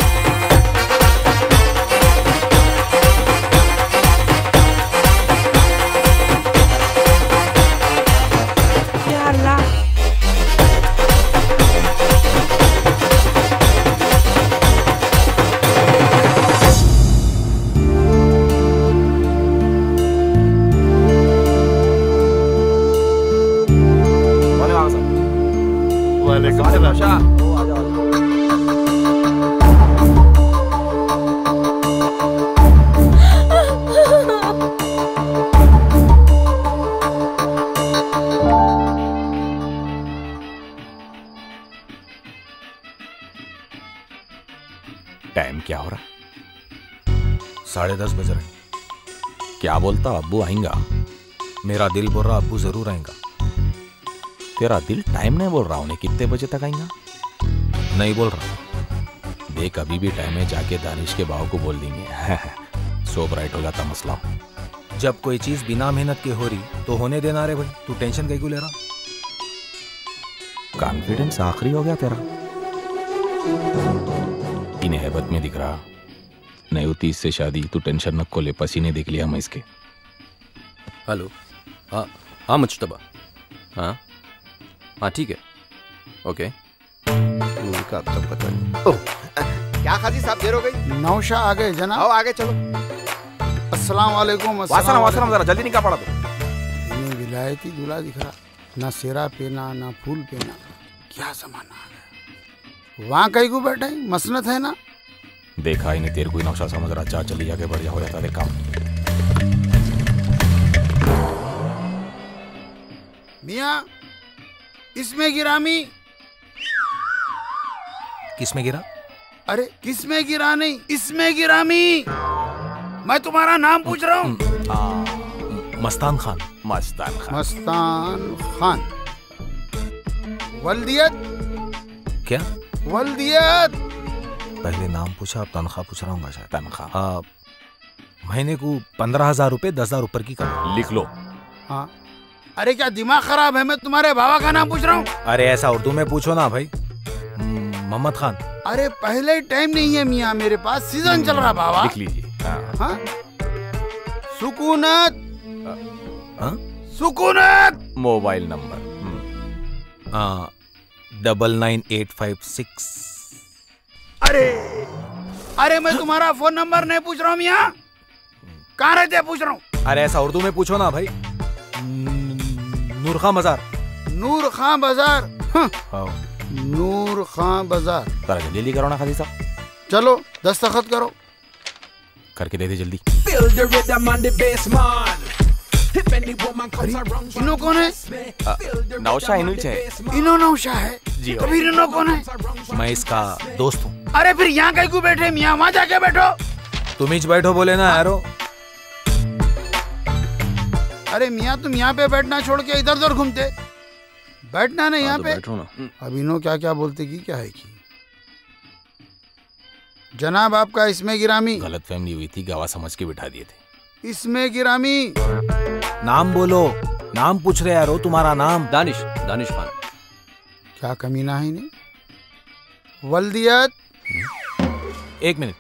टाइम क्या हो रहा? 10:30 बज रहे। क्या बोलता अब्बू आएंगा? मेरा दिल बोल रहा अब्बू जरूर आएंगा। तेरा दिल टाइम नहीं बोल रहा, उन्हें कितने बजे तक आएंगा? नहीं बोल रहा। देख अभी भी टाइम है, जाके दानिश के भाव को बोल देंगे। सोब राइट हो जाता मसला। जब कोई चीज बिना मेहनत के हो रही तो होने देना रे भाई, तू टेंशन कहीं को ले रहा? कॉन्फिडेंस आखिरी हो गया तेरा। इन्हें हैबत में दिख रहा नहीं होती इससे शादी, तू टेंशन न को ले, पसीने देख लिया मैं इसके। हेलो, हाँ हाँ मुज्तबा, हाँ हाँ ठीक है, ओके। उनका तो पता नहीं। क्या काजी साहब देर हो गई? नौशा आ गए जनाब। आओ आगे चलो। अस्सलाम वालेकुम। वासलम, जरा जल्दी निकाल पड़ा तो। इन्हें विलायती दूल्हा दिख रहा, ना सेरा पेना ना फूल पेना, क्या जमाना आ गया। वहाँ कहीं को बैठे मसनत है ना? देखा ही नहीं तेरे कोई नौशा समझ रहा, चार चली जाके बढ़िया हो जाता। देखा मियाँ, इसमें गिरामी। किसमें गिरा? अरे किसमें गिरा नहीं, इसमें गिरामी। मैं तुम्हारा नाम पूछ रहा हूँ। मस्तान खान। मस्तान खान। मस्तान खान। वल्दियत क्या? वल्दियत। पहले नाम पूछा, अब तनख्वाह पूछ रहा हूँ। शायद तनख्वाह महीने को 15,000 रुपए 10,000 ऊपर की कम। लिख लो। हाँ। अरे क्या दिमाग खराब है? मैं तुम्हारे बाबा का नाम पूछ रहा हूँ। अरे ऐसा उर्दू में पूछो ना भाई। मोहम्मद खान। अरे पहले टाइम नहीं है मियाँ मेरे पास, सीजन चल रहा बाबा। लिख लीजिए। हाँ? सुकूनत। हाँ? सुकूनत। Mobile number 99856। अरे मैं तुम्हारा फोन नंबर नहीं पूछ रहा हूँ मियाँ, कहाँ रहते पूछ रहा हूँ। अरे ऐसा उर्दू में पूछो ना भाई। नूर खां बाजार। नूर खां बाजार। नूर खां बाजार। जरा जल्दी करो ना खादी साहब। चलो दस्तखत करो। करके दे दे जल्दी। इनो कौन है? नौशा इनुच है। इनो नौशा है जी। तो फिर इनो कौन है? मैं इसका दोस्त हूँ। अरे फिर यहाँ कहीं को बैठे मियाँ, वहाँ जाके बैठो। तुम ही बैठो बोले ना यारो। अरे मियाँ तुम यहाँ पे बैठना छोड़ के इधर उधर घूमते, बैठना नहीं यहाँ पे। अब इनो क्या क्या बोलते की क्या है की? जनाब आपका इसमें गिरामी। गलत फहमी हुई थी, गवाह समझ के बिठा दिए थे। इसमें गिरामी। नाम बोलो, नाम पूछ रहे यारो, तुम्हारा नाम? दानिश, दानिश खान। क्या कमीना है इन्हें? वल्दियत। एक मिनट,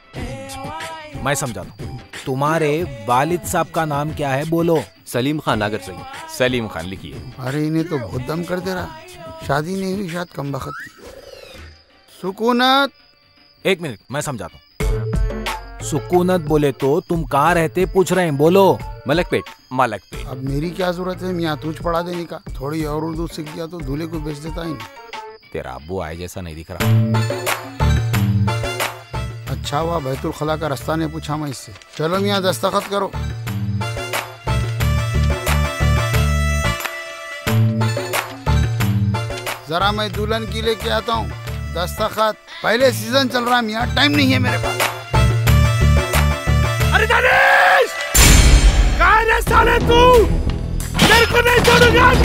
मैं समझाता हूँ। तुम्हारे वालिद साहब का नाम क्या है बोलो? सलीम खान नागर सलीम। सलीम खान लिखिए। अरे इन्हें तो बहुत दम कर दे रहा, शादी नहीं हुई शायद कम वक्त की। सुकूनत। एक मिनट मैं समझाता हूँ। सुकूनत बोले तो तुम कहाँ रहते पूछ रहे हैं, बोलो। मलकपेट। मलकपेट। अब मेरी क्या जरूरत है मियाँ तुझ पढ़ा देने का? थोड़ी और उर्दू सीख गया तो दूल्हे को बेच देता ही नहीं। तेरा अब्बू आए जैसा नहीं दिख रहा। अच्छा हुआ बैतुल खला का रास्ता ने पूछा मैं इससे। चलो मियाँ दस्तखत करो। जरा मैं दुल्हन की लेके आता हूँ। दस्तखत। पहले सीजन चल रहा मियाँ, टाइम नहीं है मेरे पास। अरे दानिश! कहाँ है साले तू? तेरे को नहीं छोड़ूंगा आज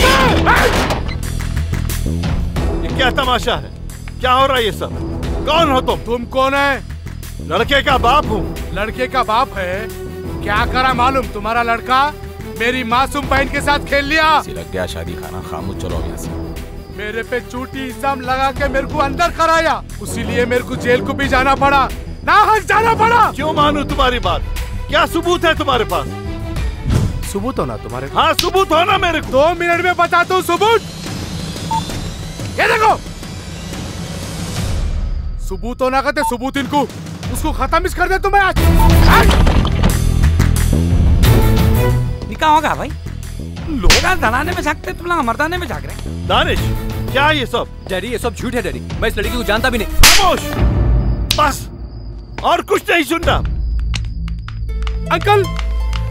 मैं! ये क्या तमाशा है? क्या हो रहा है ये सब? कौन हो तुम? तुम कौन है? लड़के का बाप हूँ। लड़के का बाप है? क्या करा मालूम? तुम्हारा लड़का मेरी मासूम बहन के साथ खेल लिया। लग गया शादी खाना, खामोश चलो यहाँ से। मेरे पे झूठी इल्जाम लगा के मेरे को अंदर कराया, उसीलिए मेरे को जेल को भी जाना पड़ा, ना हक जाना पड़ा। क्यों मानूं तुम्हारी बात? क्या सबूत है तुम्हारे पास? सबूत होना तुम्हारे? हाँ सबूत होना मेरे को। 2 मिनट में बताता हूँ सबूत। ये देखो सबूत होना कहते सबूत, इनको उसको खत्म कर दे तुम्हें आज। निकाह होगा भाई, लोग दलाने में झांकते, तुम लोग मर्दाने में झांक रहे। दानिश क्या ये सब? डैडी ये सब झूठ है डैडी, मैं इस लड़की को जानता भी नहीं। खामोश, बस और कुछ नहीं सुनना। अंकल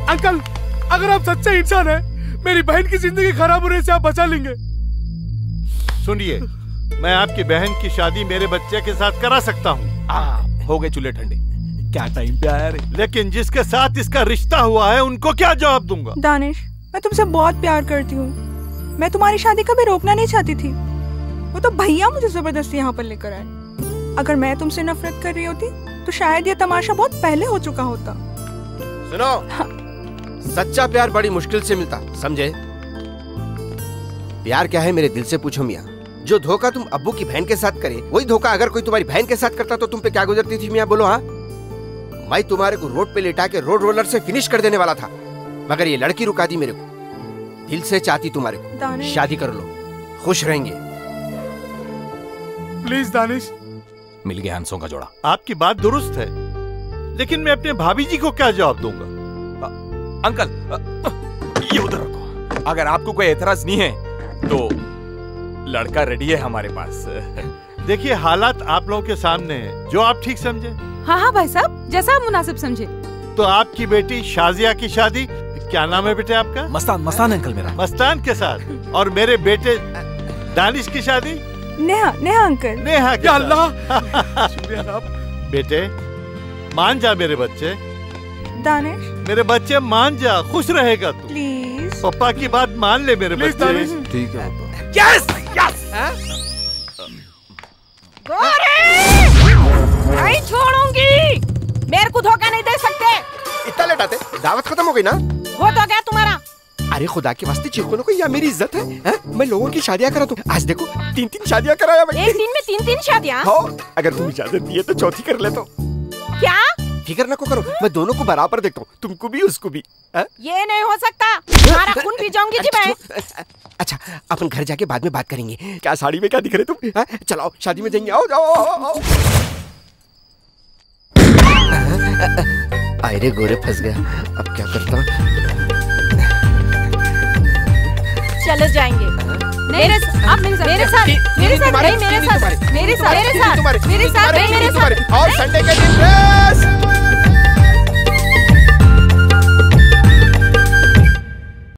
अंकल, अगर आप सच्चे इंसान हैं, मेरी बहन की जिंदगी खराब होने से आप बचा लेंगे। सुनिए, मैं आपकी बहन की शादी मेरे बच्चे के साथ करा सकता हूँ। हो गए चूल्हे ठंडे। क्या टाइम पे आया रे? लेकिन जिसके साथ इसका रिश्ता हुआ है उनको क्या जवाब दूंगा? दानिश, मैं तुमसे बहुत प्यार करती हूँ, मैं तुम्हारी शादी कभी रोकना नहीं चाहती थी, वो तो भैया मुझे जबरदस्ती यहाँ पर लेकर आए। अगर मैं तुमसे नफरत कर रही होती तो शायद ये तमाशा बहुत पहले हो चुका होता। सुनो, सच्चा प्यार बड़ी मुश्किल से मिलता, समझे? प्यार क्या है मेरे दिल से पूछो मियाँ। जो धोखा तुम अब्बू की बहन के साथ करे, वही धोखा अगर कोई तुम्हारी बहन के साथ करता तो तुम पे क्या गुजरती थी मियाँ, बोलो? हाँ, मैं तुम्हारे को रोड पे लेटा के रोड रोलर से फिनिश कर देने वाला था, मगर ये लड़की रुका दी मेरे को। दिल से चाहती तुम्हारे को शादी कर लो, खुश रहेंगे। प्लीज दानिश। मिल गया हंसों का जोड़ा। आपकी बात दुरुस्त है, लेकिन मैं अपने भाभी जी को क्या जवाब दूंगा? अंकल ये उधर रखो। अगर आपको कोई एतराज नहीं है तो लड़का रेडी है हमारे पास। देखिए हालात आप लोगों के सामने हैं, जो आप ठीक समझे। हाँ हाँ भाई साहब, जैसा आप मुनासिब समझे। तो आपकी बेटी शाजिया की शादी, क्या नाम है बेटे आपका? मस्तान। मस्तान अंकल मेरा। मस्तान के साथ। और मेरे बेटे दानिश की शादी नेहा। नेहा अंकल। नेहा के अल्लाह शुक्रिया साहब। बेटे मान जा मेरे बच्चे। दानिश मेरे बच्चे मान जा, खुश रहेगा तू। प्लीज पापा की बात मान ले मेरे बच्चे। ठीक है पापा। Yes yes. नहीं छोड़ूंगी, मेरे को धोखा नहीं दे सकते। इतना लेट आते? दावत खत्म हो गई ना? हो तो गया तुम्हारा। अरे खुदा के वास्ते चीखो ना, कोई या मेरी इज्जत है? मैं लोगों की शादियां करा दूं। आज देखो 3-3 शादियां कराया मैं। एक दिन में 3-3 शादियां? हो, अगर तुम इजाजत दी है तो चौथी कर ले तो। क्या? फिक्र ना को करो, मैं दोनों को बराबर देखता हूँ, तुमको भी उसको भी। ये नहीं हो सकता, तुम्हारा खून पी जाऊंगी जी मैं। अच्छा अपन घर जाके बाद में बात करेंगे। क्या साड़ी में क्या दिख रहे तुम? चलो शादी में जाएंगे, आओ जाओ आओ। अरे गोरे फंस गया, अब क्या करता? चले जाएंगे मेरे साथ, आप मेरे साथ, मेरे साथ, मेरे साथ, मेरे साथ, मेरे साथ, मेरे साथ, मेरे साथ, और संडे के दिन